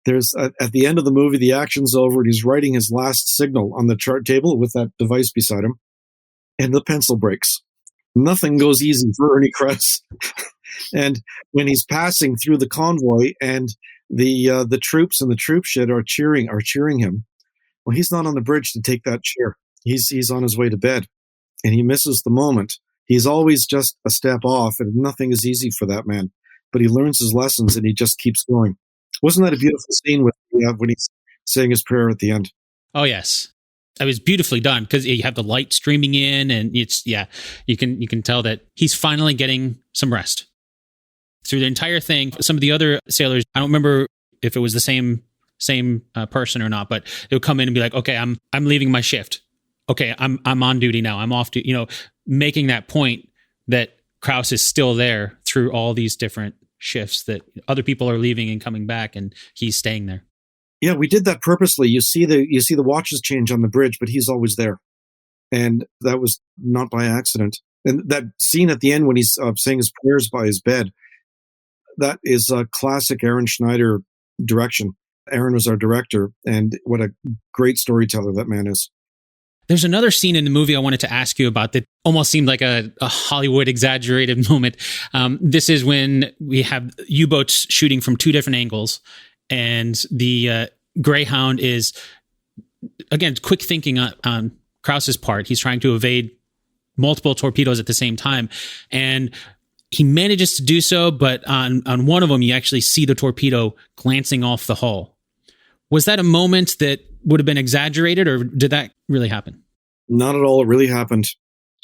there's at the end of the movie, the action's over, and he's writing his last signal on the chart table with that device beside him, and the pencil breaks. Nothing goes easy for Ernie Krause. And when he's passing through the convoy and the troops and the troop shit are cheering him, well, he's not on the bridge to take that cheer. He's on his way to bed, and he misses the moment. He's always just a step off, and nothing is easy for that man. But he learns his lessons, and he just keeps going. Wasn't that a beautiful scene when he's saying his prayer at the end? Oh, yes. It was beautifully done because you have the light streaming in, and you can tell that he's finally getting some rest through the entire thing. Some of the other sailors, I don't remember if it was the same person or not, but they would come in and be like, "Okay, I'm leaving my shift. Okay, I'm on duty now. I'm off to," making that point that Krause is still there through all these different shifts, that other people are leaving and coming back, and he's staying there. Yeah, we did that purposely. You see the watches change on the bridge, but he's always there, and that was not by accident. And that scene at the end when he's saying his prayers by his bed, that is a classic Aaron Schneider direction. Aaron was our director, and what a great storyteller that man is. There's another scene in the movie I wanted to ask you about that almost seemed like a Hollywood exaggerated moment. This is when we have U-boats shooting from two different angles, and the Greyhound is, again, quick thinking on Krause's part. He's trying to evade multiple torpedoes at the same time, and he manages to do so, but on one of them, you actually see the torpedo glancing off the hull. Was that a moment that would have been exaggerated, or did that really happen? Not at all. It really happened.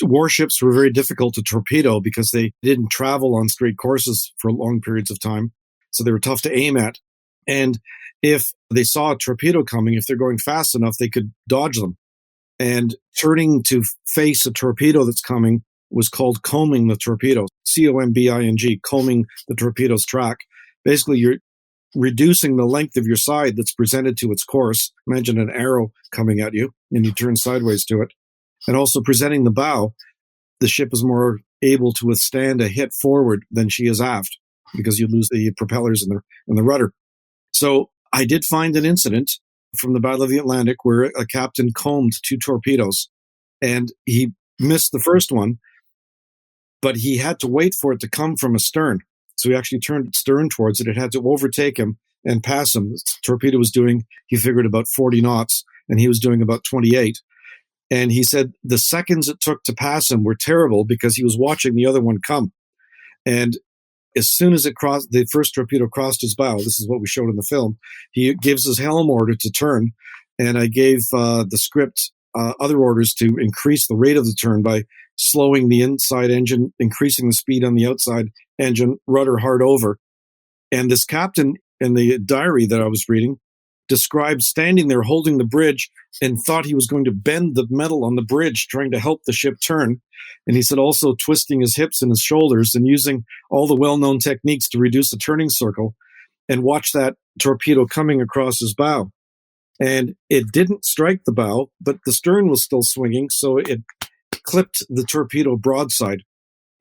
Warships were very difficult to torpedo because they didn't travel on straight courses for long periods of time. So they were tough to aim at. And if they saw a torpedo coming, if they're going fast enough, they could dodge them. And turning to face a torpedo that's coming was called combing the torpedo. C-O-M-B-I-N-G, combing the torpedo's track. Basically, you're reducing the length of your side that's presented to its course. Imagine an arrow coming at you, and you turn sideways to it. And also presenting the bow, the ship is more able to withstand a hit forward than she is aft, because you lose the propellers and the rudder. So I did find an incident from the Battle of the Atlantic where a captain combed two torpedoes, and he missed the first one, but he had to wait for it to come from astern. So he actually turned stern towards it. It had to overtake him and pass him. The torpedo was doing, he figured, about 40 knots, and he was doing about 28. And he said the seconds it took to pass him were terrible because he was watching the other one come. And as soon as the first torpedo crossed his bow, this is what we showed in the film, he gives his helm order to turn. And I gave the script other orders to increase the rate of the turn by slowing the inside engine, increasing the speed on the outside engine, rudder hard over. And this captain in the diary that I was reading described standing there holding the bridge and thought he was going to bend the metal on the bridge, trying to help the ship turn. And he said also twisting his hips and his shoulders and using all the well-known techniques to reduce the turning circle, and watch that torpedo coming across his bow. And it didn't strike the bow, but the stern was still swinging, so it clipped the torpedo broadside.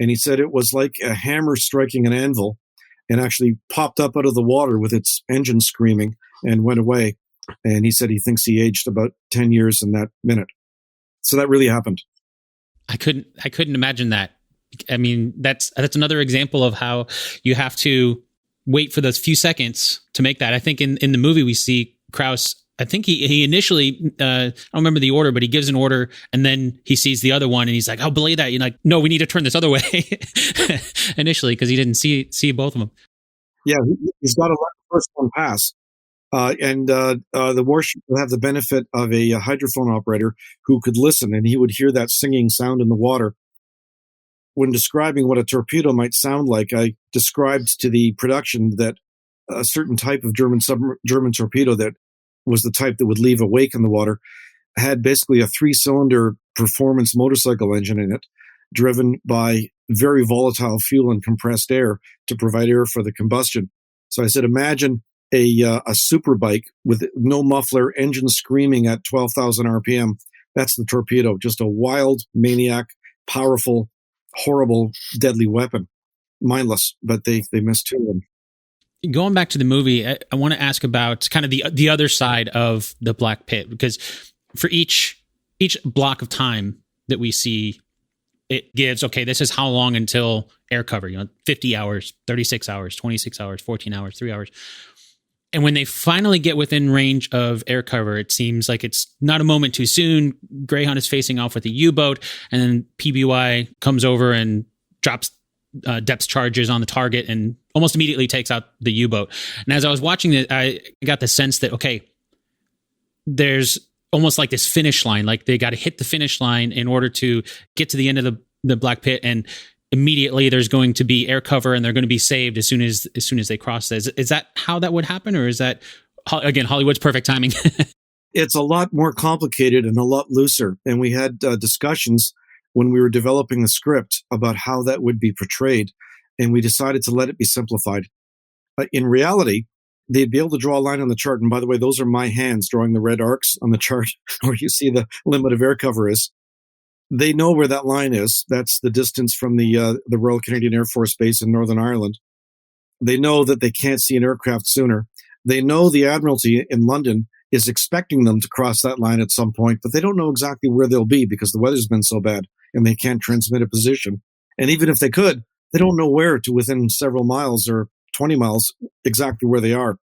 And he said it was like a hammer striking an anvil, and actually popped up out of the water with its engine screaming and went away. And he said he thinks he aged about 10 years in that minute. So that really happened. I couldn't imagine that. I mean, that's another example of how you have to wait for those few seconds to make that. I think in the movie we see Krause, I think he initially, I don't remember the order, but he gives an order and then he sees the other one and he's like, "I'll belay that." You're like, "No, we need to turn this other way." Initially, because he didn't see both of them. Yeah, he's got to let the first one pass. And the warship would have the benefit of a hydrophone operator who could listen, and he would hear that singing sound in the water. When describing what a torpedo might sound like, I described to the production that a certain type of German torpedo that was the type that would leave a wake in the water had basically a 3-cylinder performance motorcycle engine in it, driven by very volatile fuel and compressed air to provide air for the combustion. So I said, imagine a super bike with no muffler, engine screaming at 12,000 RPM. That's the torpedo, just a wild, maniac, powerful, horrible, deadly weapon. Mindless, but they missed two of them. Going back to the movie, I want to ask about kind of the other side of the Black Pit, because for each block of time that we see it gives, okay, this is how long until air cover, 50 hours, 36 hours, 26 hours, 14 hours, 3 hours. And when they finally get within range of air cover, it seems like it's not a moment too soon. Greyhound is facing off with a U-boat, and then PBY comes over and drops depth charges on the target and almost immediately takes out the U-boat. And as I was watching it, I got the sense that, okay, there's almost like this finish line, like they got to hit the finish line in order to get to the end of the black pit, and immediately there's going to be air cover and they're going to be saved as soon as they cross this. Is that how that would happen, or is that, again, Hollywood's perfect timing? It's a lot more complicated and a lot looser. And we had discussions when we were developing the script about how that would be portrayed, and we decided to let it be simplified. In reality, they'd be able to draw a line on the chart. And by the way, those are my hands drawing the red arcs on the chart where you see the limit of air cover is. They know where that line is. That's the distance from the Royal Canadian Air Force Base in Northern Ireland. They know that they can't see an aircraft sooner. They know the Admiralty in London is expecting them to cross that line at some point, but they don't know exactly where they'll be because the weather's been so bad and they can't transmit a position. And even if they could, they don't know where to within several miles or 20 miles exactly where they are.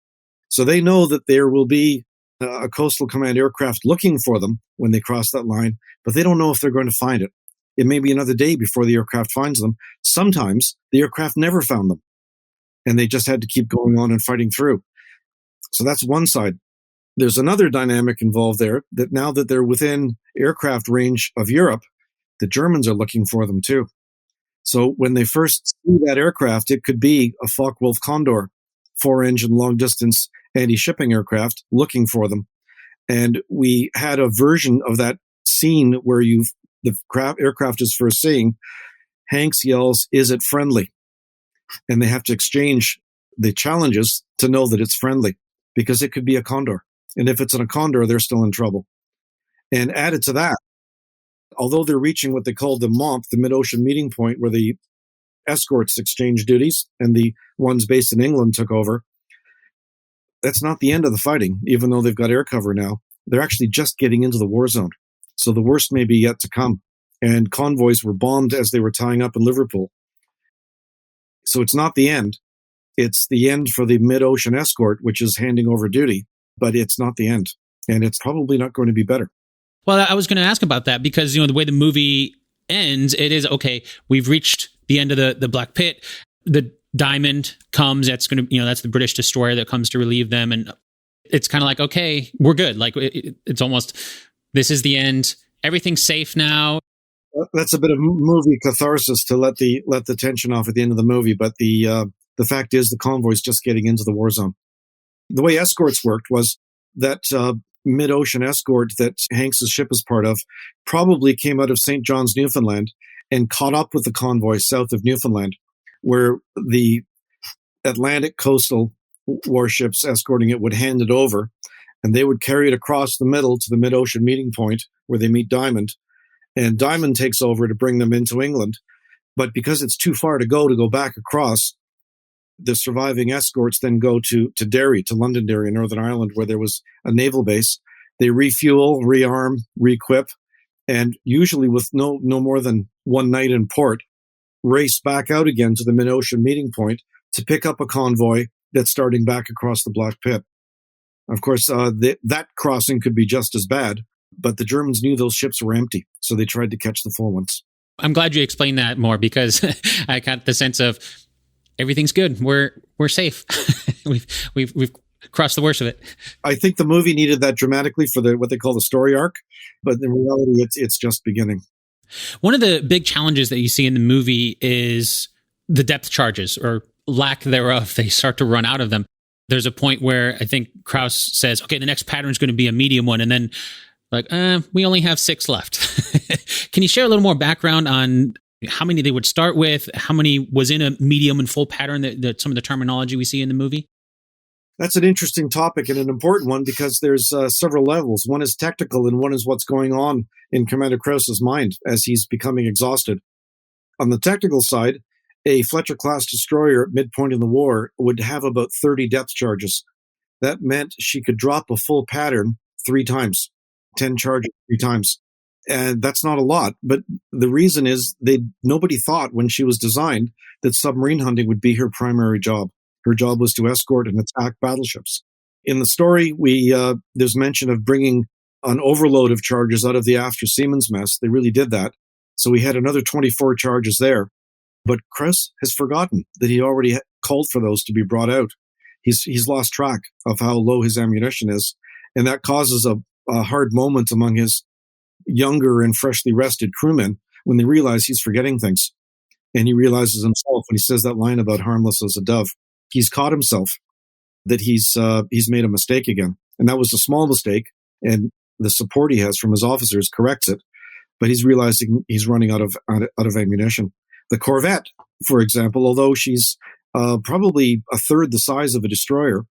So they know that there will be a Coastal Command aircraft looking for them when they cross that line, but they don't know if they're going to find it. It may be another day before the aircraft finds them. Sometimes the aircraft never found them, and they just had to keep going on and fighting through. So that's one side. There's another dynamic involved there, that now that they're within aircraft range of Europe, the Germans are looking for them too. So when they first see that aircraft, it could be a Focke-Wulf Condor, 4-engine long-distance anti-shipping aircraft looking for them. And we had a version of that scene where the aircraft is first seeing. Hanks yells, "Is it friendly?" And they have to exchange the challenges to know that it's friendly, because it could be a Condor. And if it's a Condor, they're still in trouble. And added to that, although they're reaching what they call the MOMP, the mid-ocean meeting point, where the escorts exchange duties and the ones based in England took over, that's not the end of the fighting, even though they've got air cover now. They're actually just getting into the war zone. So the worst may be yet to come. And convoys were bombed as they were tying up in Liverpool. So it's not the end. It's the end for the mid-ocean escort, which is handing over duty, but it's not the end. And it's probably not going to be better. Well, I was going to ask about that because, the way the movie ends, it is, okay, we've reached the end of the Black Pit. The Diamond comes, that's going to, that's the British destroyer that comes to relieve them. And it's kind of like, okay, we're good. Like it's almost, this is the end. Everything's safe now. That's a bit of movie catharsis to let the tension off at the end of the movie. But the fact is the convoy's just getting into the war zone. The way escorts worked was that mid-ocean escort that Hanks's ship is part of probably came out of St. John's, Newfoundland, and caught up with the convoy south of Newfoundland, where the Atlantic coastal warships escorting it would hand it over, and they would carry it across the middle to the mid-ocean meeting point where they meet Diamond, and Diamond takes over to bring them into England. But because it's too far to go back across, the surviving escorts then go to Derry, to Londonderry in Northern Ireland, where there was a naval base. They refuel, rearm, reequip, and usually with no more than one night in port, race back out again to the mid-ocean meeting point to pick up a convoy that's starting back across the Black Pit. Of course, that crossing could be just as bad, but the Germans knew those ships were empty, so they tried to catch the full ones. I'm glad you explained that more, because I got the sense of everything's good. We're safe. we've crossed the worst of it. I think the movie needed that dramatically for what they call the story arc, but in reality, it's just beginning. One of the big challenges that you see in the movie is the depth charges, or lack thereof. They start to run out of them. There's a point where I think Krauss says, okay, the next pattern is going to be a medium one. And then we only have 6 left. Can you share a little more background on how many they would start with, how many was in a medium and full pattern, that some of the terminology we see in the movie? That's an interesting topic and an important one, because there's several levels. One is technical and one is what's going on in Commander Krauss's mind as he's becoming exhausted. On the technical side, a Fletcher-class destroyer at midpoint in the war would have about 30 depth charges. That meant she could drop a full pattern 3 times, 10 charges 3 times. And that's not a lot. But the reason is nobody thought when she was designed that submarine hunting would be her primary job. Her job was to escort and attack battleships. In the story, there's mention of bringing an overload of charges out of the after seaman's mess. They really did that. So we had another 24 charges there. But Krauss has forgotten that he already called for those to be brought out. He's lost track of how low his ammunition is. And that causes a hard moment among his younger and freshly rested crewmen when they realize he's forgetting things. And he realizes himself when he says that line about harmless as a dove. He's caught himself that he's made a mistake again. And that was a small mistake. And the support he has from his officers corrects it. But he's realizing he's running out of ammunition. The corvette, for example, although she's probably a third the size of a destroyer,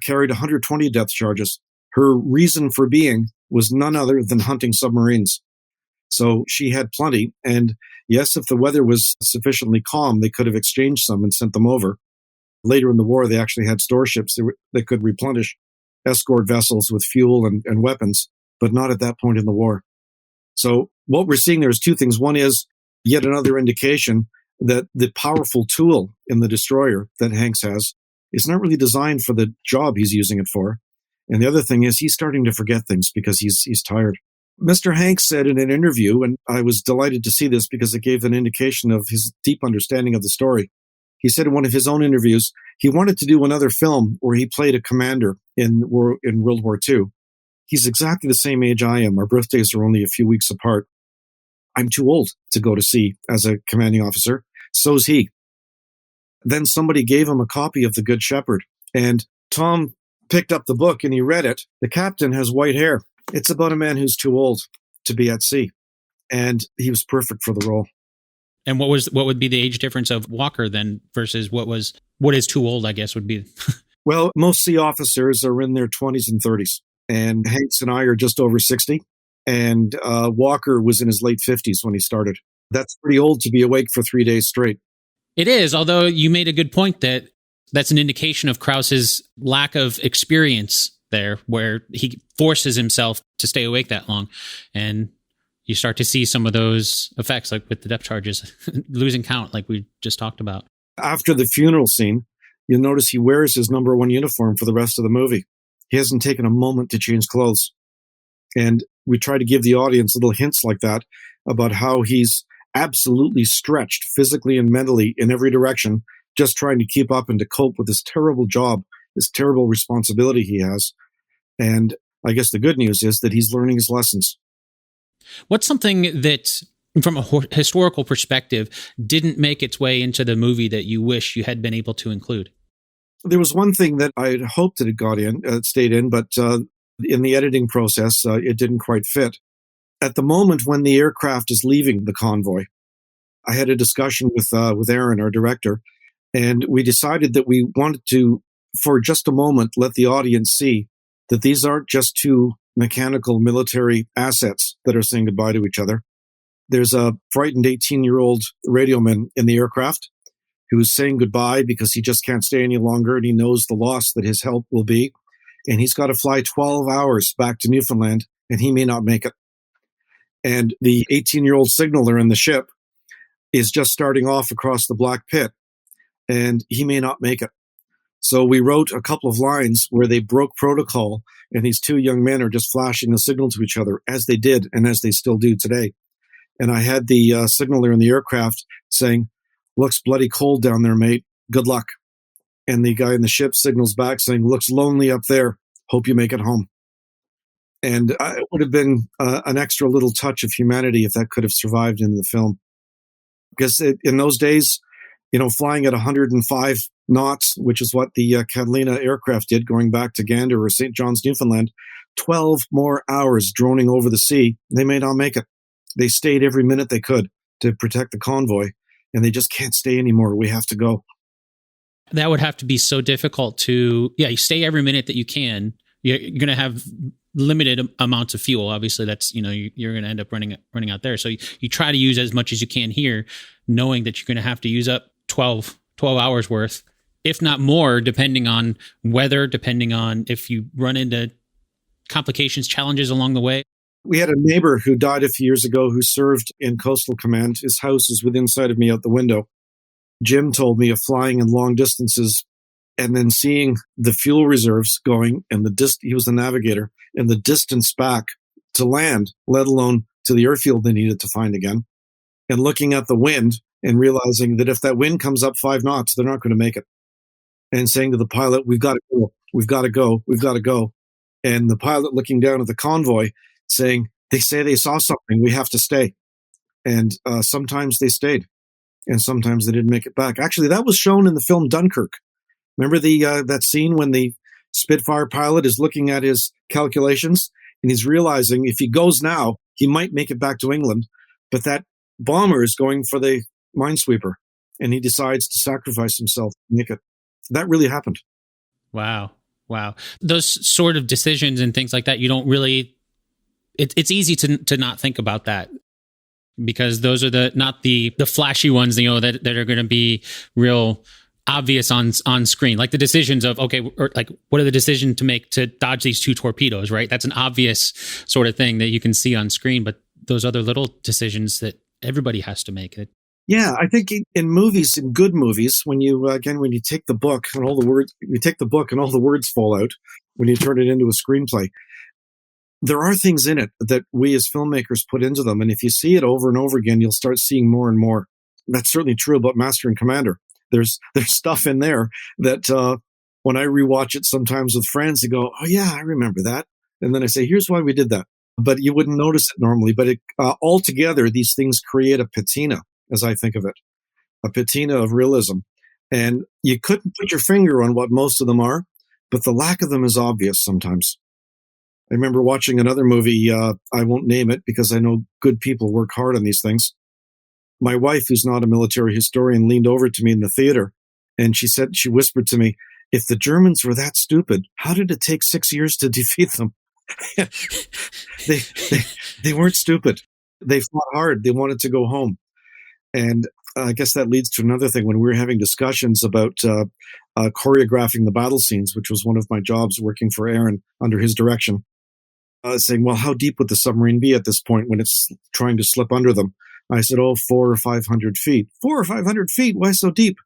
carried 120 depth charges. Her reason for being was none other than hunting submarines. So she had plenty. And yes, if the weather was sufficiently calm, they could have exchanged some and sent them over. Later in the war, they actually had store ships that could replenish escort vessels with fuel and weapons, but not at that point in the war. So what we're seeing there is two things. One is yet another indication that the powerful tool in the destroyer that Hanks has is not really designed for the job he's using it for. And the other thing is he's starting to forget things because he's tired. Mr. Hanks said in an interview, and I was delighted to see this because it gave an indication of his deep understanding of the story. He said in one of his own interviews, he wanted to do another film where he played a commander in World War II. He's exactly the same age I am. Our birthdays are only a few weeks apart. I'm too old to go to sea as a commanding officer. So's he. Then somebody gave him a copy of The Good Shepherd, and Tom picked up the book and he read it. The captain has white hair. It's about a man who's too old to be at sea. And he was perfect for the role. And what would be the age difference of Walker then versus what is too old, I guess, would be? Well, most sea officers are in their 20s and 30s. And Hanks and I are just over 60. And Walker was in his late 50s when he started. That's pretty old to be awake for 3 days straight. It is, although you made a good point that that's an indication of Krauss's lack of experience there, where he forces himself to stay awake that long. And you start to see some of those effects, like with the depth charges, losing count, like we just talked about. After the funeral scene, you'll notice he wears his number 1 uniform for the rest of the movie. He hasn't taken a moment to change clothes. And we try to give the audience little hints like that about how he's absolutely stretched physically and mentally in every direction, just trying to keep up and to cope with this terrible job, this terrible responsibility he has. And I guess the good news is that he's learning his lessons. What's something that, from a historical perspective, didn't make its way into the movie that you wish you had been able to include? There was one thing that I had hoped that it stayed in, but in the editing process, it didn't quite fit. At the moment when the aircraft is leaving the convoy, I had a discussion with Aaron, our director, and we decided that we wanted to, for just a moment, let the audience see that these aren't just two mechanical military assets that are saying goodbye to each other. There's a frightened 18-year-old radioman in the aircraft who is saying goodbye because he just can't stay any longer and he knows the loss that his help will be. And he's got to fly 12 hours back to Newfoundland and he may not make it. And the 18-year-old signaller in the ship is just starting off across the Black Pit and he may not make it. So we wrote a couple of lines where they broke protocol and these two young men are just flashing the signal to each other as they did and as they still do today. And I had the signaler in the aircraft saying, "Looks bloody cold down there, mate. Good luck." And the guy in the ship signals back saying, "Looks lonely up there. Hope you make it home." And it would have been an extra little touch of humanity if that could have survived in the film. Because in those days, flying at 105 knots, which is what the Catalina aircraft did going back to Gander or St. John's, Newfoundland, 12 more hours droning over the sea, they may not make it. They stayed every minute they could to protect the convoy, and they just can't stay anymore. We have to go. That would have to be so difficult to, you stay every minute that you can. You're going to have limited amounts of fuel. Obviously, that's, you're going to end up running out there. So you try to use as much as you can here, knowing that you're going to have to use up 12 hours worth, if not more, depending on weather, depending on if you run into complications, challenges along the way. We had a neighbor who died a few years ago who served in Coastal Command. His house is within sight of me out the window. Jim told me of flying in long distances and then seeing the fuel reserves going and he was the navigator, and the distance back to land, let alone to the airfield they needed to find again, and looking at the wind and realizing that if that wind comes up 5 knots, they're not going to make it. And saying to the pilot, we've got to go, we've got to go, we've got to go. And the pilot looking down at the convoy saying, they say they saw something, we have to stay. And sometimes they stayed, and sometimes they didn't make it back. Actually, that was shown in the film Dunkirk. Remember that scene when the Spitfire pilot is looking at his calculations and he's realizing if he goes now, he might make it back to England, but that bomber is going for the minesweeper, and he decides to sacrifice himself to make it. That really happened. Wow. Those sort of decisions and things like that, you don't really, it's easy to not think about that, because those are not the flashy ones, that are going to be real obvious on screen, like the decisions of, okay, or like what are the decisions to make to dodge these 2 torpedoes, right? That's an obvious sort of thing that you can see on screen, but those other little decisions that everybody has to make it. Yeah, I think in movies, in good movies, when you take the book and all the words fall out, when you turn it into a screenplay, there are things in it that we as filmmakers put into them. And if you see it over and over again, you'll start seeing more and more. That's certainly true about Master and Commander. There's stuff in there that when I rewatch it sometimes with friends, they go, oh yeah, I remember that. And then I say, here's why we did that. But you wouldn't notice it normally. But altogether, these things create a patina, as I think of it, a patina of realism. And you couldn't put your finger on what most of them are, but the lack of them is obvious sometimes. I remember watching another movie, I won't name it because I know good people work hard on these things. My wife, who's not a military historian, leaned over to me in the theater, and she whispered to me, if the Germans were that stupid, how did it take 6 years to defeat them? They weren't stupid. They fought hard. They wanted to go home. And I guess that leads to another thing. When we were having discussions about choreographing the battle scenes, which was one of my jobs working for Aaron under his direction, saying, well, how deep would the submarine be at this point when it's trying to slip under them? I said, 400 or 500 feet. 400 or 500 feet? Why so deep?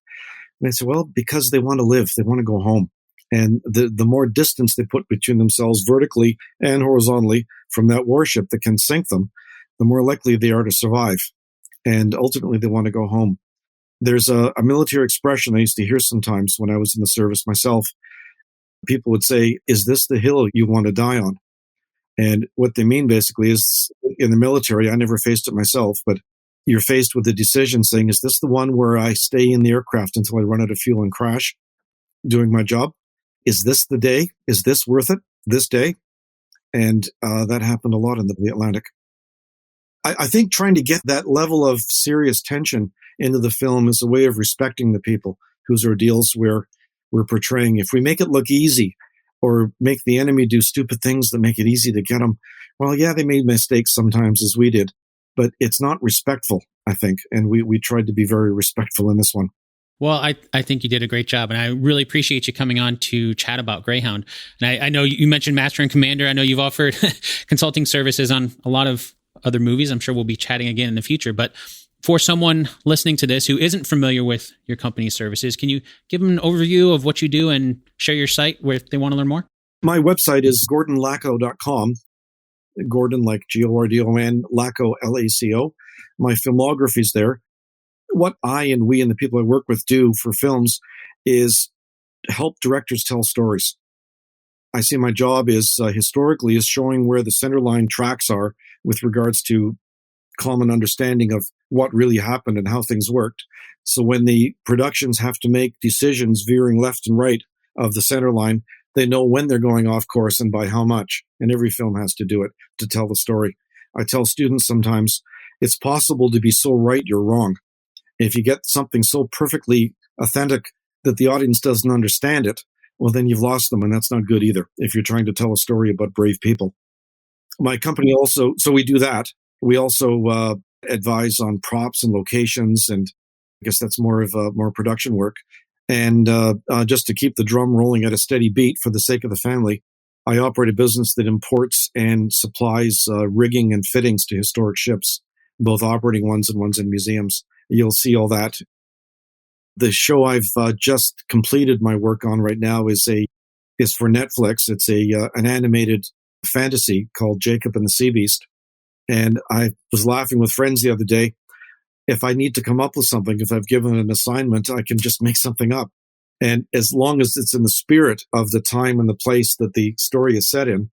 And I said, well, because they want to live. They want to go home. And the more distance they put between themselves vertically and horizontally from that warship that can sink them, the more likely they are to survive. And ultimately, they want to go home. There's a military expression I used to hear sometimes when I was in the service myself. People would say, is this the hill you want to die on? And what they mean basically is, in the military, I never faced it myself, but you're faced with a decision saying, is this the one where I stay in the aircraft until I run out of fuel and crash doing my job? Is this the day? Is this worth it, this day? And that happened a lot in the Atlantic. I think trying to get that level of serious tension into the film is a way of respecting the people whose ordeals we're portraying. If we make it look easy or make the enemy do stupid things that make it easy to get them, well, yeah, they made mistakes sometimes as we did, but it's not respectful, I think. And we tried to be very respectful in this one. Well, I think you did a great job, and I really appreciate you coming on to chat about Greyhound. And I know you mentioned Master and Commander. I know you've offered consulting services on a lot of other movies. I'm sure we'll be chatting again in the future. But for someone listening to this who isn't familiar with your company's services, can you give them an overview of what you do and share your site where they want to learn more? My website is gordonlaco.com. Gordon, like Gordon, Laco, Laco. My filmography's there. What I and we and the people I work with do for films is help directors tell stories. I see my job is historically is showing where the centerline tracks are with regards to common understanding of what really happened and how things worked. So when the productions have to make decisions veering left and right of the centerline, they know when they're going off course and by how much. And every film has to do it to tell the story. I tell students sometimes it's possible to be so right you're wrong. If you get something so perfectly authentic that the audience doesn't understand it, well, then you've lost them, and that's not good either if you're trying to tell a story about brave people. My company also, so we do that. We also advise on props and locations, and I guess that's more production work. And just to keep the drum rolling at a steady beat for the sake of the family, I operate a business that imports and supplies rigging and fittings to historic ships, both operating ones and ones in museums. You'll see all that. The show I've just completed my work on right now is for Netflix. It's an animated fantasy called Jacob and the Sea Beast. And I was laughing with friends the other day. If I need to come up with something, if I've given an assignment, I can just make something up. And as long as it's in the spirit of the time and the place that the story is set in,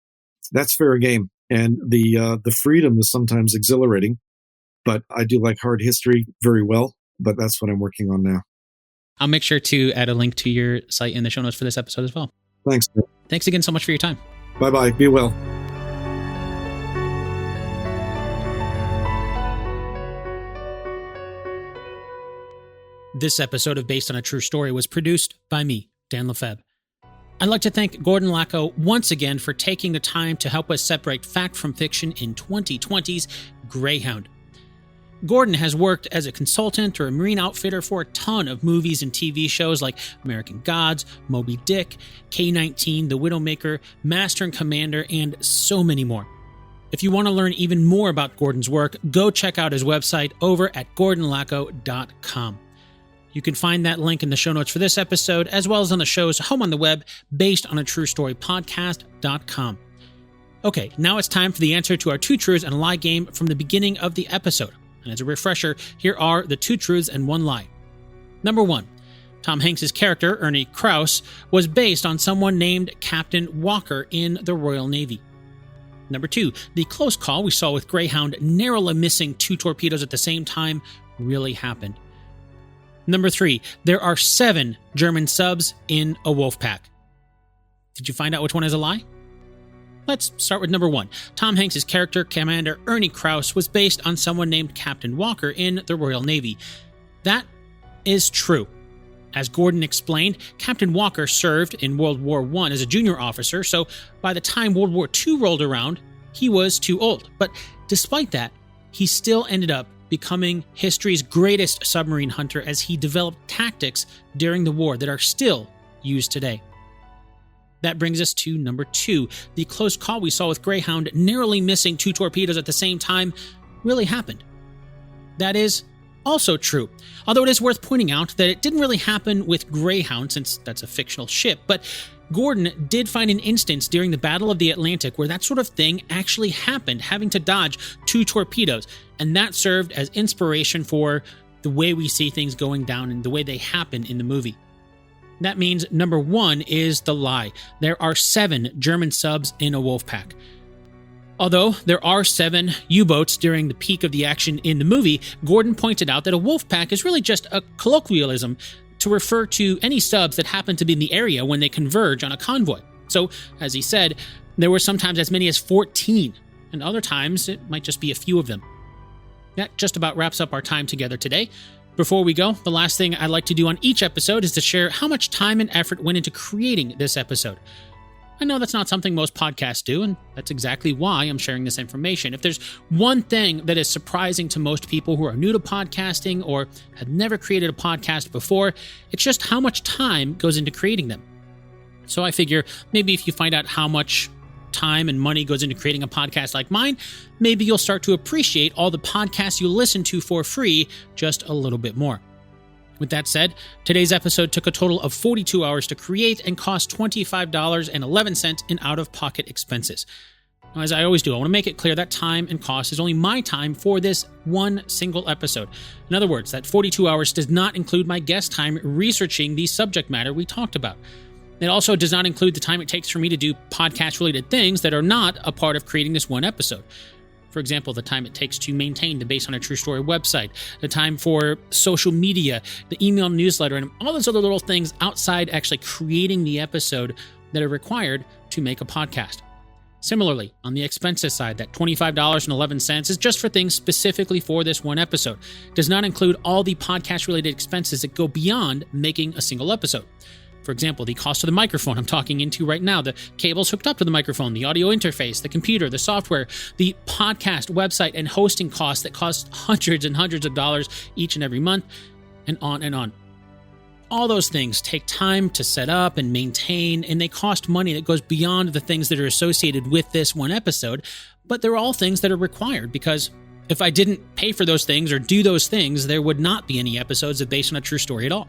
that's fair game. And the freedom is sometimes exhilarating, but I do like hard history very well, but that's what I'm working on now. I'll make sure to add a link to your site in the show notes for this episode as well. Thanks. Thanks again so much for your time. Bye-bye. Be well. This episode of Based on a True Story was produced by me, Dan Lefebvre. I'd like to thank Gordon Laco once again for taking the time to help us separate fact from fiction in 2020's Greyhound. Gordon has worked as a consultant or a marine outfitter for a ton of movies and TV shows like American Gods, Moby Dick, K-19, The Widowmaker, Master and Commander, and so many more. If you want to learn even more about Gordon's work, go check out his website over at gordonlaco.com. You can find that link in the show notes for this episode, as well as on the show's home on the web, based on a true story podcast.com. Okay, now it's time for the answer to our 2 truths and a lie game from the beginning of the episode. And as a refresher, here are the 2 truths and 1 lie. Number 1, Tom Hanks' character, Ernie Krause, was based on someone named Captain Walker in the Royal Navy. Number 2, the close call we saw with Greyhound narrowly missing 2 torpedoes at the same time really happened. Number 3, there are 7 German subs in a wolf pack. Did you find out which one is a lie? Let's start with number 1. Tom Hanks' character, Commander Ernie Krause, was based on someone named Captain Walker in the Royal Navy. That is true. As Gordon explained, Captain Walker served in World War I as a junior officer, so by the time World War II rolled around, he was too old. But despite that, he still ended up becoming history's greatest submarine hunter as he developed tactics during the war that are still used today. That brings us to number 2. The close call we saw with Greyhound narrowly missing 2 torpedoes at the same time really happened. That is also true, although it is worth pointing out that it didn't really happen with Greyhound since that's a fictional ship, but Gordon did find an instance during the Battle of the Atlantic where that sort of thing actually happened, having to dodge 2 torpedoes, and that served as inspiration for the way we see things going down and the way they happen in the movie. That means number 1 is the lie. There are 7 German subs in a wolf pack. Although there are 7 U-boats during the peak of the action in the movie, Gordon pointed out that a wolf pack is really just a colloquialism to refer to any subs that happen to be in the area when they converge on a convoy. So, as he said, there were sometimes as many as 14, and other times it might just be a few of them. That just about wraps up our time together today. Before we go, the last thing I'd like to do on each episode is to share how much time and effort went into creating this episode. I know that's not something most podcasts do, and that's exactly why I'm sharing this information. If there's one thing that is surprising to most people who are new to podcasting or have never created a podcast before, it's just how much time goes into creating them. So I figure maybe if you find out how much time and money goes into creating a podcast like mine, maybe you'll start to appreciate all the podcasts you listen to for free just a little bit more. With that said, today's episode took a total of 42 hours to create and cost $25.11 in out-of-pocket expenses. Now, as I always do, I want to make it clear that time and cost is only my time for this one single episode. In other words, that 42 hours does not include my guest time researching the subject matter we talked about. It also does not include the time it takes for me to do podcast-related things that are not a part of creating this one episode. For example, the time it takes to maintain the Based on a True Story website, the time for social media, the email newsletter, and all those other little things outside actually creating the episode that are required to make a podcast. Similarly, on the expenses side, that $25.11 is just for things specifically for this one episode. It does not include all the podcast-related expenses that go beyond making a single episode. For example, the cost of the microphone I'm talking into right now, the cables hooked up to the microphone, the audio interface, the computer, the software, the podcast, website, and hosting costs that cost hundreds and hundreds of dollars each and every month, and on and on. All those things take time to set up and maintain, and they cost money that goes beyond the things that are associated with this one episode, but they're all things that are required because if I didn't pay for those things or do those things, there would not be any episodes of Based on a True Story at all.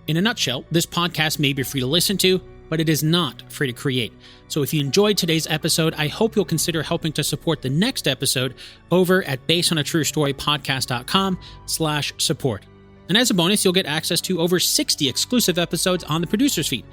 In a nutshell, this podcast may be free to listen to, but it is not free to create. So if you enjoyed today's episode, I hope you'll consider helping to support the next episode over at basedonatruestorypodcast.com/support. And as a bonus, you'll get access to over 60 exclusive episodes on the producer's feed.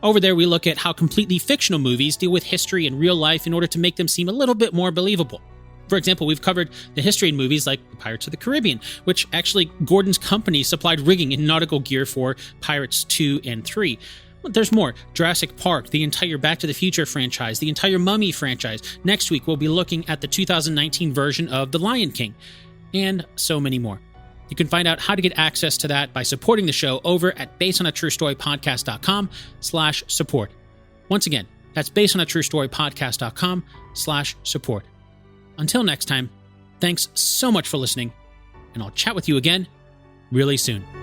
Over there, we look at how completely fictional movies deal with history and real life in order to make them seem a little bit more believable. For example, we've covered the history in movies like Pirates of the Caribbean, which actually Gordon's company supplied rigging and nautical gear for Pirates 2 and 3. But there's more. Jurassic Park, the entire Back to the Future franchise, the entire Mummy franchise. Next week, we'll be looking at the 2019 version of The Lion King, and so many more. You can find out how to get access to that by supporting the show over at basedonatruestorypodcast.com/support. Once again, that's basedonatruestorypodcast.com/support. Until next time, thanks so much for listening, and I'll chat with you again really soon.